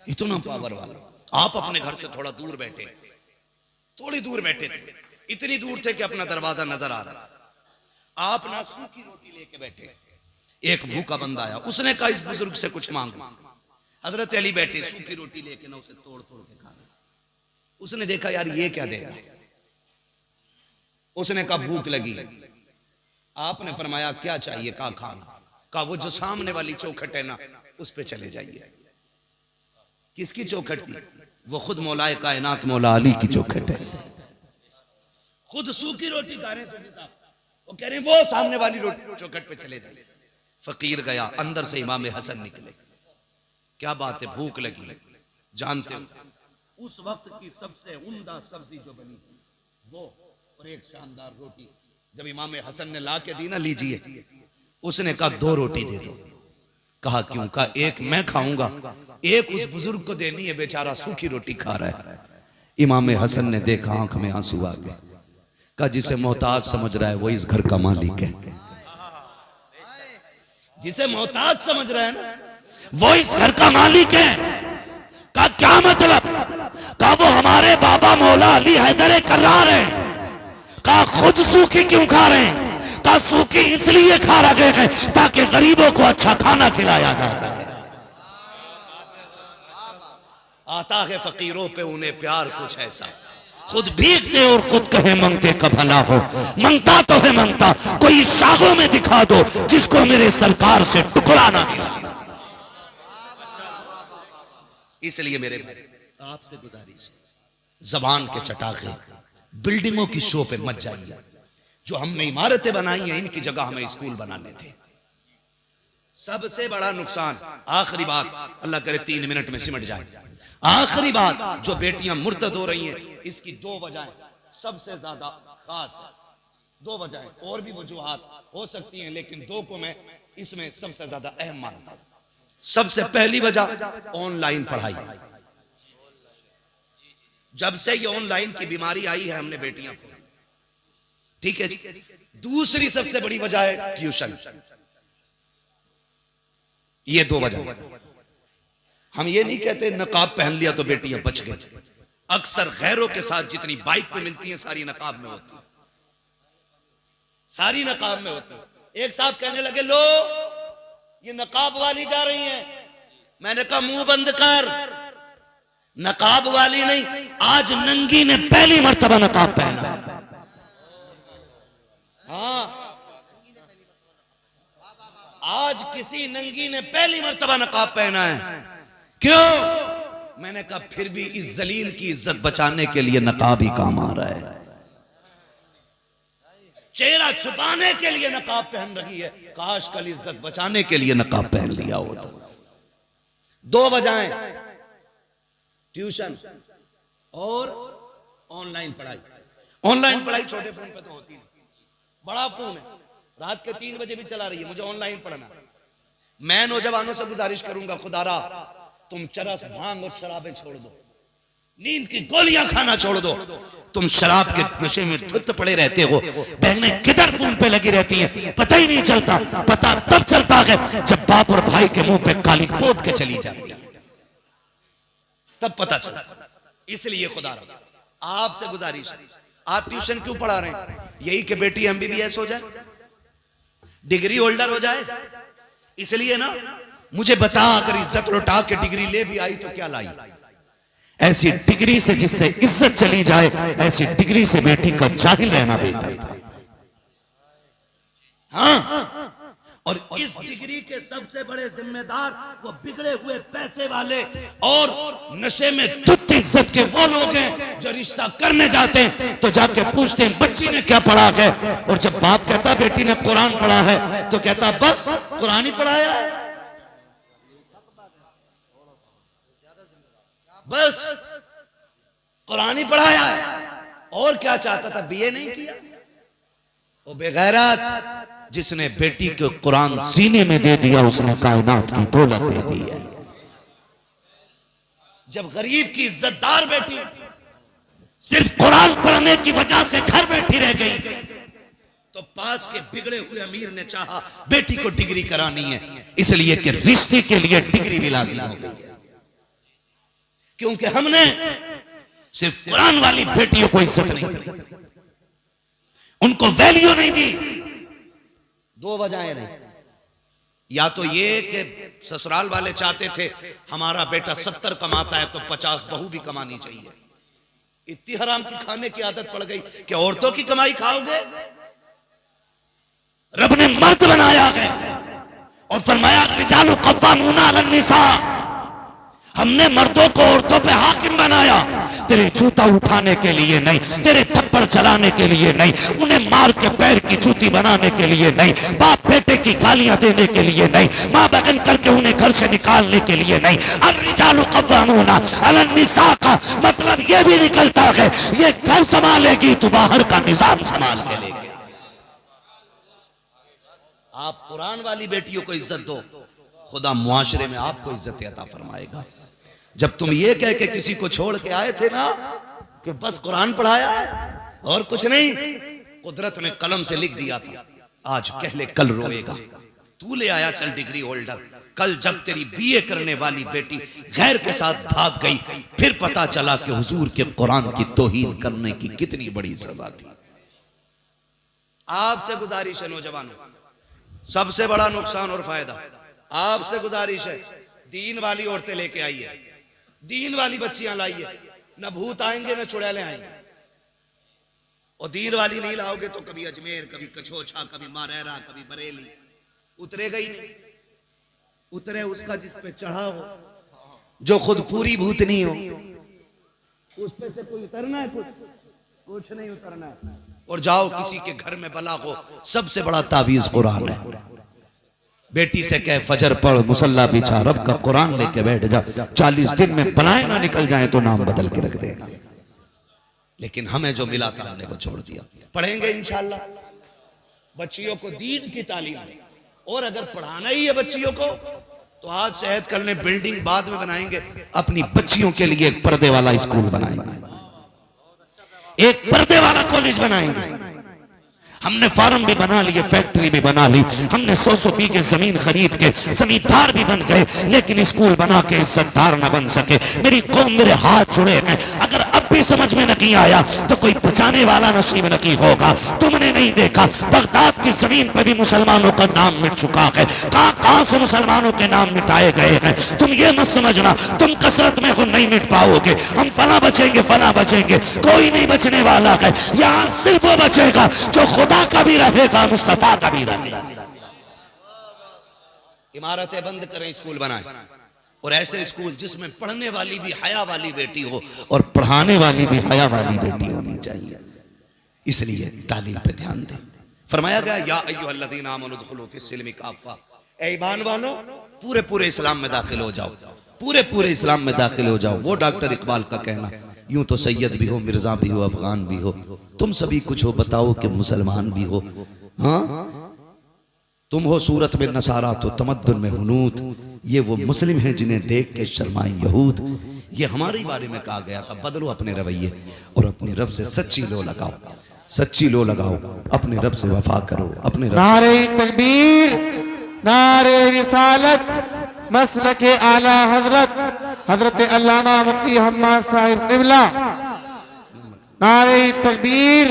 इतना पावर वाला। आप अपने घर से थोड़ा दूर बैठे, थोड़ी दूर बैठे थे, इतनी दूर थे कि अपना दरवाजा नजर आ रहा था। आप ना सूखी रोटी लेके बैठे, एक भूखा बंदा आया, उसने कहा इस बुजुर्ग से कुछ मांगो। हजरत अली बैठे सूखी रोटी लेके ना उसे तोड़ तोड़ के खा रहे। उसने देखा यार ये क्या देगा, उसने कहा भूख लगी। आपने फरमाया क्या चाहिए, कहा खाना। कहा वो जो सामने वाली चौखट है ना उस पे चले जाइए। किसकी चौखट थी? वो खुद मौलाए कायनात मौला अली की चौखट है। खुद सूखी रोटी खा रहे हैं, वो कह रहे हैं वो सामने वाली रोटी चौखट पे चले जाइए। फकीर गया, अंदर से इमाम हसन निकले। क्या बात है, भूख लगी। जानते हो उस वक्त की सबसे उम्दा सब्जी जो बनी वो और एक शानदार रोटी जब इमाम हसन ने ला के दी ना, लीजिए, उसने कहा 2 रोटी दे दो। कहा क्यों? कहा एक मैं खाऊंगा, एक उस बुजुर्ग को देनी है, बेचारा सूखी रोटी खा रहा है। इमाम हसन ने देखा, आंख में आंसू आ गए। कहा जिसे मोहताज समझ रहा है वो इस घर का मालिक है। जिसे मोहताज समझ रहा है ना वो इस घर का मालिक है। कहा क्या मतलब? कहा वो हमारे बाबा मौला अली हैदर कर्रार है। कहा खुद सूखी क्यों खा रहे हैं? कहा सूखी इसलिए खा रहे हैं ताकि गरीबों को अच्छा खाना खिलाया जा सके। आता है फकीरों पे उन्हें प्यार कुछ ऐसा, खुद भीगते और खुद कहे मांगते का भला हो। मांगता तो है मांगता, कोई शाखों में दिखा दो जिसको मेरे सरकार से टुकड़ा ना मिला। इसलिए मेरे आपसे गुजारिश है, जबान के चटाखे बिल्डिंगों की शो पे मत जाइए। जो हमने इमारतें बनाई हैं इनकी जगह हमें स्कूल बनाने थे। सबसे बड़ा नुकसान, आखिरी बात, अल्लाह करे 3 मिनट में सिमट जाए। आखिरी बात, जो बेटियां मुर्तद हो रही हैं इसकी 2 वजहें सबसे ज्यादा खास है। 2 वजहें, और भी वजूहात हो सकती हैं लेकिन 2 को मैं इसमें सबसे ज्यादा अहम मानता हूं। सबसे पहली वजह ऑनलाइन पढ़ाई। जब से ये ऑनलाइन की बीमारी आई है हमने बेटियां को, ठीक है जी। दूसरी सबसे बड़ी वजह है ट्यूशन। ये 2 वजह। हम ये नहीं कहते नकाब पहन लिया तो बेटियां बच गई। अक्सर गैरों के साथ जितनी बाइक पे मिलती हैं सारी नकाब में होती है, सारी नकाब में होती है। एक साहब कहने लगे लो ये नकाब वाली जा रही हैं। मैंने कहा मुंह बंद कर, नकाब वाली नहीं, आज नंगी ने पहली मर्तबा नकाब पहना। हाँ, आज किसी नंगी ने पहली मर्तबा नकाब पहना है। क्यों? मैंने कहा फिर भी इस जलील की इज्जत बचाने के लिए नकाब ही काम आ रहा है। चेहरा छुपाने के लिए नकाब पहन रही है, काश कल इज्जत बचाने के लिए नकाब पहन लिया होता। 2 वजहें, ट्यूशन और ऑनलाइन पढ़ाई। ऑनलाइन पढ़ाई छोटे फोन पे तो होती नहीं, बड़ा फोन है, रात के 3 बजे भी चला रही है, मुझे ऑनलाइन पढ़ना। मैं नौजवानों से गुजारिश करूंगा, खुदारा तुम चरस, भांग और शराबें छोड़ दो, नींद की गोलियां खाना छोड़ दो। तुम शराब के नशे में धुत पड़े रहते हो, बहनें किधर फोन पे लगी रहती हैं, पता ही नहीं चलता। पता तब चलता है जब बाप और भाई के मुंह पे काली पोत के चली जाती है, तब पता चलता। इसलिए खुदा आपसे गुजारिश, आप ट्यूशन क्यों पढ़ा रहे हैं? यही कि बेटी MBBS हो जाए, डिग्री होल्डर हो जाए, इसलिए ना। मुझे बता, अगर इज्जत लुटा के डिग्री ले भी आई तो क्या लाई? ऐसी डिग्री से जिससे इज्जत चली जाए, ऐसी डिग्री से बेटी का जाहिल रहना बेहतर था। हाँ, और इस डिग्री के सबसे बड़े जिम्मेदार वो बिगड़े हुए पैसे वाले और नशे में धुत इज्जत के वो लोग हैं जो रिश्ता करने जाते हैं तो जाके पूछते हैं बच्ची ने क्या पढ़ा है, और जब बाप कहता बेटी ने कुरान पढ़ा है तो कहता बस कुरान ही पढ़ाया है, बस कुरान ही पढ़ाया है, और क्या चाहता था, बीए नहीं किया। वो बेगैरत जिसने बेटी को कुरान सीने में दे दिया उसने कायनात की दौलत दे दी है। जब गरीब की इज्जतदार बेटी सिर्फ कुरान पढ़ने की वजह से घर बैठी रह गई तो पास के बिगड़े हुए अमीर ने चाहा बेटी को डिग्री करानी है, इसलिए कि रिश्ते के लिए डिग्री भी लाजिम हो गई है, क्योंकि हमने सिर्फ कुरान वाली बेटियों को इज्जत नहीं दी, उनको वैल्यू नहीं दी। दो वजहें रही, या तो ये कि ससुराल वाले चाहते थे हमारा बेटा 70 कमाता है तो 50 बहू भी कमानी चाहिए, इतनी हराम की खाने की आदत पड़ गई कि औरतों की कमाई खाओगे। रब ने मर्द बनाया है और फरमाया रिजालु कव्वामूना अलन निसा, हमने मर्दों को औरतों पे हाकिम बनाया, तेरे जूता उठाने के लिए नहीं, तेरे थप्पड़ चलाने के लिए नहीं, उन्हें मार के पैर की जूती बनाने के लिए नहीं, बाप बेटे की गालियां देने के लिए नहीं, मां बहन करके उन्हें घर से निकालने के लिए नहीं। अर्रिजालु कव्वामूना अलन निसा का मतलब यह भी निकलता है ये घर संभालेगी तो बाहर का निजाम संभाल के लेके। आप कुरान वाली बेटियों को इज्जत दो, खुदा मुआशरे में आपको इज्जत अता फरमाएगा। जब तुम ये कह के किसी को छोड़ के आए थे ना कि बस कुरान पढ़ाया और कुछ नहीं, कुदरत ने कलम से लिख दिया था आज कह ले कल रोएगा, तू ले आया चल डिग्री होल्डर, कल जब तेरी बीए करने वाली बेटी गैर के साथ भाग गई फिर पता चला कि हुजूर के कुरान की तौहीन करने की कितनी बड़ी सजा थी। आपसे गुजारिश है नौजवानों, सबसे बड़ा नुकसान और फायदा आपसे गुजारिश है, दीन वाली औरतें लेके आइए, दीन वाली बच्चियां लाइए, न भूत आएंगे न चुड़ैले आएंगे। और दीन वाली नहीं लाओगे तो कभी अजमेर, कभी कछोछा, कभी मारेरा, कभी बरेली, उतरेगा ही नहीं। उतरे उसका जिस पे चढ़ा हो, जो खुद पूरी भूतनी हो, उस पे से कोई उतरना है, कुछ नहीं उतरना है। और जाओ किसी के घर में बला हो, सबसे बड़ा तावीज कुरान है। बेटी से कह फजर पढ़, मुसल्ला बिछा, रब का कुरान लेके बैठ जा, 40 दिन में बनाए ना निकल जाए तो नाम बदल के रख देगा। लेकिन हमें जो मिला था हमने वो छोड़ दिया। पढ़ेंगे इंशाल्लाह बच्चियों को दीन की तालीम, और अगर पढ़ाना ही है बच्चियों को तो आज सेहत करने बिल्डिंग बाद में बनाएंगे, अपनी बच्चियों के लिए एक पर्दे वाला स्कूल बनाएंगे, एक पर्दे वाला कॉलेज बनाएंगे। हमने फार्म भी बना लिए, फैक्ट्री भी बना ली, हमने 100 बीघे जमीन खरीद के जमींदार भी बन गए, लेकिन स्कूल बना के इज्जतदार न बन सके। मेरी कौम मेरे हाथ जुड़े हैं, अगर अब भी समझ में नहीं आया तो कोई बचाने वाला नसीब नहीं होगा। तुमने नहीं देखा बगदाद की जमीन पर भी मुसलमानों का नाम मिट चुका है, कहां कहां से मुसलमानों के नाम मिटाए गए हैं। तुम ये मत समझना तुम कसरत में खुद नहीं मिट पाओगे, हम फला बचेंगे फला बचेंगे, कोई नहीं बचने वाला है। यहाँ सिर्फ वो बचेगा जो खुदा का भी रहेगा, मुस्तफा का भी रहेगा। इमारतें बंद करें, स्कूल बनाएं, और ऐसे स्कूल जिसमें पढ़ने वाली भी हया वाली बेटी हो और पढ़ाने वाली भी हया वाली बेटी होनी चाहिए। इसलिए तालीम पे ध्यान दें। फरमाया गया या अय्युहल्लज़ीना आमनू उदखुलू फिस्सिल्मि काफ़ा, ए ईमान वालों पूरे पूरे इस्लाम में दाखिल हो जाओ, पूरे पूरे इस्लाम में दाखिल हो जाओ। वो डॉक्टर इकबाल का कहना, यूं तो सैयद भी हो, मिर्जा भी हो, अफगान भी हो, तुम सभी कुछ हो, बताओ कि मुसलमान भी हो। हाँ तुम हो सूरत में नसारा तो तमद्दुन में हुनूत, ये वो मुस्लिम हैं जिन्हें देख के शर्माए यहूद। ये हमारे बारे में कहा गया था, बदलो अपने रवैये और अपने रब से सच्ची लो लगाओ, सच्ची लो लगाओ, अपने रब से वफा करो, अपने रब। नारे तकबीर, नारे रिसालत, मसलक आला हजरत हजरत अल्लामा मुफ्ती हम्माद साहिब क़िबला। नारे तकबीर,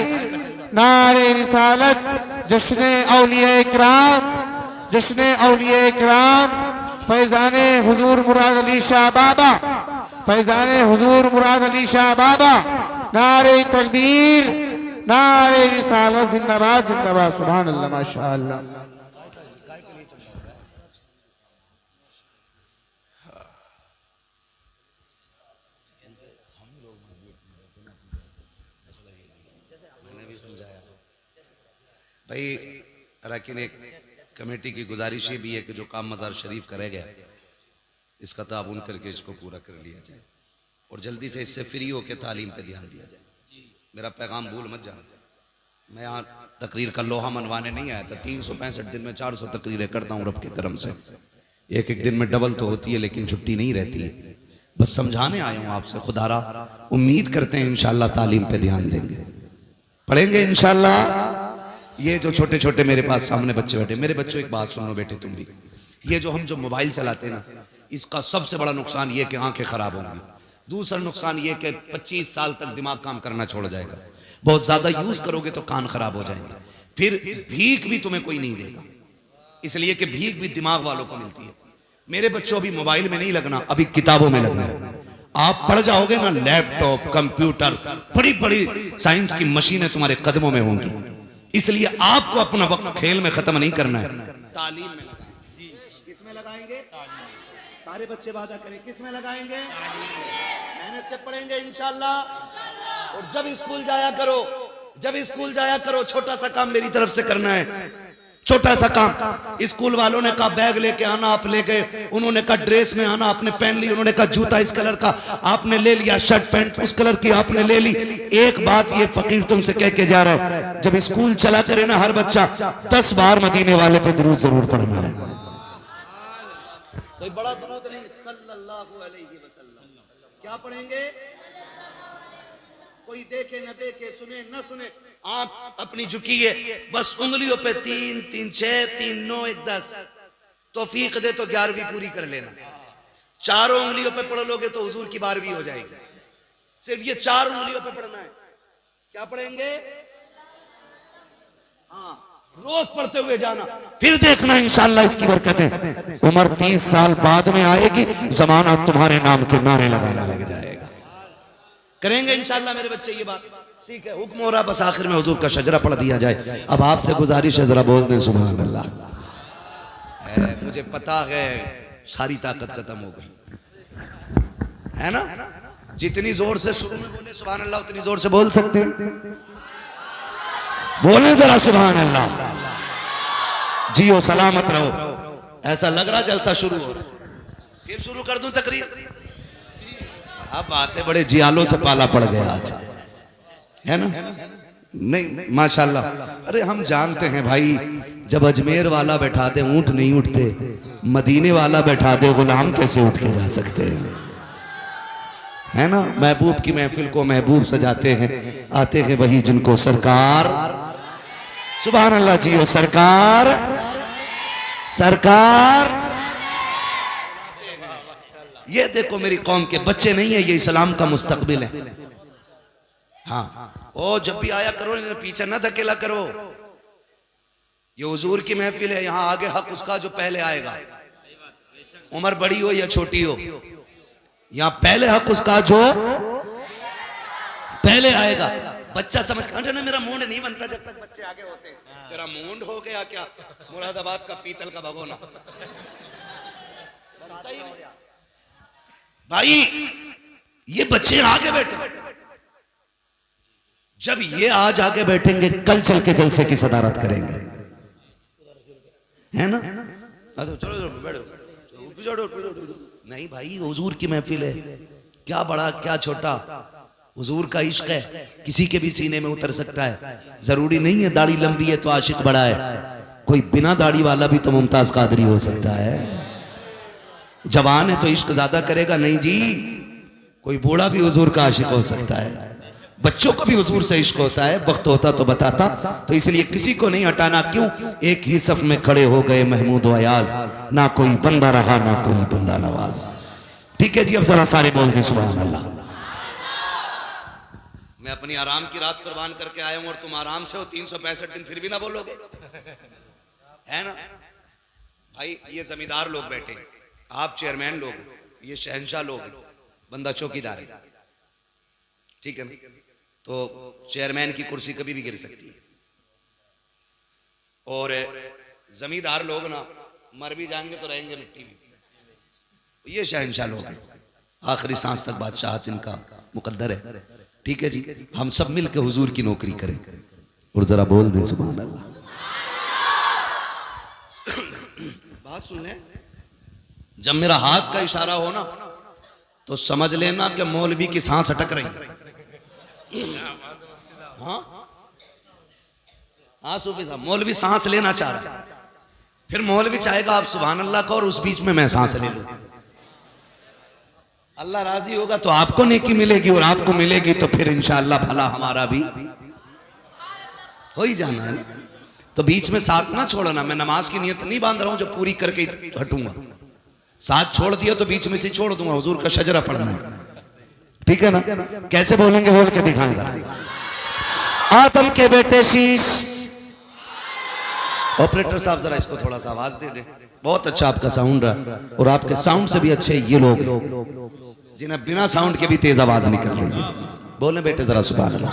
नारे रिसालत, जश्न औलिया इकराम, जश्न औलिया इकराम, फैजाने हुजूर मुराद अली शाह बाबा, फैजाने हुजूर मुराद अली शाह बाबा। नारे तकबीर, नारे रिसालत, जिंदाबाद जिंदाबाद, सुभान अल्लाह, माशाअल्लाह। समझाया। भाई अरकान एक कमेटी की गुजारिश ये भी है कि जो काम मज़ार शरीफ करे गया इसका ताउन करके इसको पूरा कर लिया जाए और जल्दी से इससे फ्री होकर तालीम पे ध्यान दिया जाए। मेरा पैगाम भूल मत जाना। मैं यहाँ तकरीर का लोहा मनवाने नहीं आया था। 365 दिन में 400 तकरीरें करता हूँ रब की तरफ से। एक एक दिन में डबल तो होती है लेकिन छुट्टी नहीं रहती है। बस समझाने आया हूँ आपसे। खुदारा उम्मीद करते हैं इंशाल्लाह तालीम पे ध्यान देंगे, पढ़ेंगे इंशाल्लाह। ये जो छोटे छोटे मेरे पास सामने बच्चे बैठे, मेरे बच्चों एक बात सुनो बेटे तुम भी, ये जो हम जो मोबाइल चलाते हैं ना, इसका सबसे बड़ा नुकसान ये कि आंखें खराब होंगी। दूसरा नुकसान ये कि 25 साल तक दिमाग काम करना छोड़ जाएगा। बहुत ज्यादा यूज करोगे तो कान खराब हो जाएंगे। फिर भीख भी तुम्हें कोई नहीं देगा, इसलिए कि भीख भी दिमाग वालों को मिलती है। मेरे बच्चों अभी मोबाइल में नहीं लगना, अभी किताबों में लगना है। आप पढ़ जाओगे ना, लैपटॉप, कंप्यूटर, बड़ी बड़ी साइंस की मशीनें तुम्हारे कदमों में होंगी। इसलिए आपको अपना वक्त खेल में खत्म नहीं करना है, तालीम में लगाएंगे। किसमें लगाएंगे? सारे बच्चे वादा करें, किसमें लगाएंगे? मेहनत से पढ़ेंगे इंशाल्लाह। और जब स्कूल जाया करो, जब स्कूल जाया करो, छोटा सा काम मेरी तरफ से करना है, छोटा सा काम। स्कूल वालों ने कहा बैग लेके आना, आप ले गए। उन्होंने कहा ड्रेस में आना, आपने पहन ली। उन्होंने कहा जूता इस कलर का, आपने ले लिया। शर्ट पैंट उस कलर की आपने ले ली। एक बात ये फकीर तुमसे कह के जा रहा है, जब स्कूल चला करे ना हर बच्चा 10 बार मदीने वाले पे दुरूद जरूर पढ़ना है। कोई बड़ा दुरूद नहीं, सल्लल्लाहु अलैहि वसल्लम। क्या पढ़ेंगे? कोई देखे न देखे, सुने न सुने, आंख अपनी झुकी है, बस उंगलियों पे 3 3 6 3 9 1 10। तौफीक दे तो 11वीं पूरी कर लेना। चारों उंगलियों पे पढ़ लोगे तो हुजूर की 12वीं हो जाएगी। सिर्फ ये 4 उंगलियों पे पढ़ना है। क्या पढ़ेंगे? हाँ, रोज पढ़ते हुए जाना, फिर देखना इंशाल्लाह इसकी बरकतें। उम्र 30 साल बाद में आएगी, जमाना तुम्हारे नाम के नारे लगाने लग जाएगा। करेंगे इंशाल्लाह मेरे बच्चे ये बात, ठीक है? हुक्म हो रहा, बस आखिर में हुजूर का शजरा पढ़ दिया जाए। अब आपसे गुजारिश है, जरा बोल दें सुभान अल्लाह। मुझे पता है सारी ताकत खत्म हो गई है ना। जितनी जोर से शुरू में बोले सुभान अल्लाह, उतनी जोर से बोल सकते हैं। बोले जरा सुभान अल्लाह। जियो सलामत रहो। ऐसा लग रहा जलसा शुरू हो, फिर शुरू कर दूं तकरीर। अब बातें बड़े जियालों से पाला पड़ गया आज, है ना? नहीं माशाल्लाह। अरे हम जानते हैं भाई, जब अजमेर वाला बैठा दे ऊंट नहीं उठते, मदीने वाला बैठा दे गुलाम कैसे उठ के जा सकते हैं, है ना? महबूब की महफिल को महबूब सजाते हैं, आते हैं वही जिनको सरकार, सुभान अल्लाह, जियो सरकार, सरकार। ये देखो मेरी कौम के बच्चे नहीं है, ये इस्लाम का मुस्तकबिल है। हाँ, ओ जब भी आया करो पीछे ना धकेला करो। ये हुजूर की महफिल है, यहाँ आगे हक उसका जो पहले आएगा, उम्र बड़ी हो या छोटी हो, यहाँ पहले हक उसका जो पहले आएगा। बच्चा समझ कर ना, मेरा मूड नहीं बनता जब तक बच्चे आगे होते। तेरा मूड हो गया क्या? मुरादाबाद का पीतल का भगोना भाई। ये बच्चे आगे बैठे, जब ये आज आगे बैठेंगे कल चल के जलसे की सदारत करेंगे, है ना? चलो बैठो। नहीं भाई, हुजूर की महफिल है, क्या बड़ा क्या छोटा, हुजूर का इश्क है, किसी के भी सीने में उतर सकता है। जरूरी नहीं है दाढ़ी लंबी है तो आशिक बड़ा है, कोई बिना दाढ़ी वाला भी तो मुमताज कादरी हो सकता है। जवान है तो इश्क ज्यादा करेगा नहीं जी, कोई बूढ़ा भी हुजूर का आशिक हो सकता है। बच्चों को भी हुजूर से इश्क होता है, वक्त होता तो बताता, तो इसलिए किसी को नहीं हटाना। क्यों? एक ही सफ में खड़े हो गए महमूद व अयाज, ना कोई बंदा रहा ना कोई बंदा नवाज। ठीक है जी, अब जरा सारे बोल दें सुभान अल्लाह। मैं अपनी आराम की रात कुर्बान करके आया हूं और तुम आराम से हो 365 दिन, फिर भी ना बोलोगे, है ना? भाई ये जमींदार लोग बैठे, आप चेयरमैन लोग, ये शहंशाह लोग, बंदा चौकीदार है, ठीक है ना? तो चेयरमैन की कुर्सी कभी भी गिर सकती है, और जमींदार लोग ना मर भी जाएंगे तो रहेंगे मिट्टी में। ये शहंशाह लोग हैं, आखिरी सांस तक बादशाहत इनका मुकद्दर है। ठीक है जी, हम सब मिलकर हुजूर की नौकरी करें, और जरा बोल दे सुभान अल्लाह। बात सुन ले, जब मेरा हाथ का इशारा हो ना तो समझ लेना कि मौलवी की सांस अटक रही। हाँ हाँ सूफी साहब, मौलवी सांस लेना चाह रहा है, फिर मौलवी चाहेगा आप सुभान अल्लाह का और उस बीच में मैं सांस ले लूं। अल्लाह राजी होगा तो आपको नेकी मिलेगी और आपको मिलेगी तो फिर इंशाअल्लाह भला हमारा भी हो ही जाना है। तो बीच में साथ ना छोड़ना। मैं नमाज की नियत नहीं बांध रहा हूं जो पूरी करके हटूंगा। साथ छोड़ दिया तो बीच में से छोड़ दूंगा। हुजूर का शजरा पढ़ना है, ठीक है ना? कैसे बोलेंगे बोल के दिखाएं जरा। आदम के बेटे शीश। ऑपरेटर साहब जरा इसको थोड़ा सा आवाज दे दे। बहुत अच्छा आपका साउंड रहा और आपके साउंड से भी अच्छे ये लोग जिन्हें बिना साउंड के भी तेज आवाज निकल रही है। बोले बेटे जरा सुभान अल्लाह।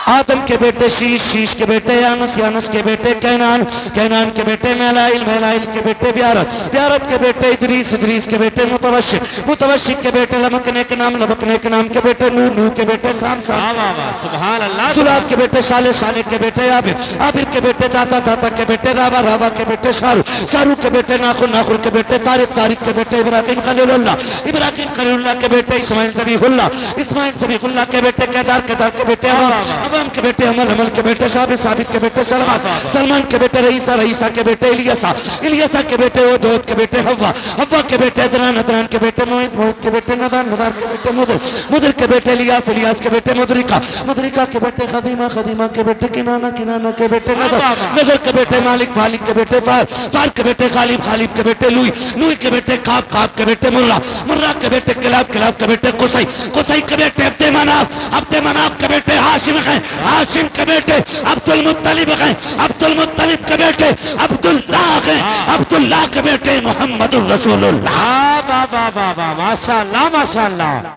आदम के बेटे शीश, शीश के बेटे यानस, यानस के बेटे कैनान, कैनान के बेटे मेलाइल, मेलाइल के बेटे ब्यारत, ब्यारत के बेटे इदरीस, इदरीस के बेटे मुतवशिक, मुतवशिक के बेटे लमकने के नाम, लमकने के नाम के बेटे नूह, नूह के बेटे साम, साम सुभान अल्लाह। सुलाब के बेटे साले, साले के बेटे आबिर, आबिर के बेटे दाता, दाता के बेटे रावा, रावा के बेटे शारू, शारू के बेटे नाखुर, नाखुर के बेटे तारिक, तारिक के बेटे इब्राहिम खलीलुल्लाह, इब्राहिम खलीलुल्लाह के बेटे इस्माइल ज़बीहुल्लाह, इस्माइल ज़बीहुल्लाह के बेटे केदार, केदार के बेटे अवाम के बेटे अमल, अमल के बेटे साबित, साबित के बेटे सलमान, सलमान के बेटे रईसा, रईसा के बेटे इलियासा, इलियासा के बेटे ओदोद के बेटे हव्वा, हव्वा के बेटे अदनान, अदनान के बेटे मोहित, मोहित के बेटे नदान, नदान के बेटे मुदर, मुदर के बेटे इलियास, इलियास के बेटे मुदरिका, मुदरिका के बेटे खदीमा, खदीमा के बेटे किनाना, किनाना के बेटे नदर, नदर के बेटे मालिक, मालिक के बेटे फार, फार के बेटे खालिब, खालिब के बेटे लुई, लुई के बेटे काब, काब के बेटे मुर्रा, मुर्रा के बेटे किलाब, किलाब के बेटे कुसई, कुसई के बेटे अब्दे मनाफ, अब्दे मनाफ के बेटे हाशिम हैं, हाशिम के बेटे अब्दुल मुत्तलिब हैं, अब्दुल मुत्तलिब के बेटे अब्दुल्लाह हैं, अब्दुल्लाह के बेटे मोहम्मदुर रसूलुल्लाह। वाह वाह वाह वाह, माशाअल्लाह माशाअल्लाह।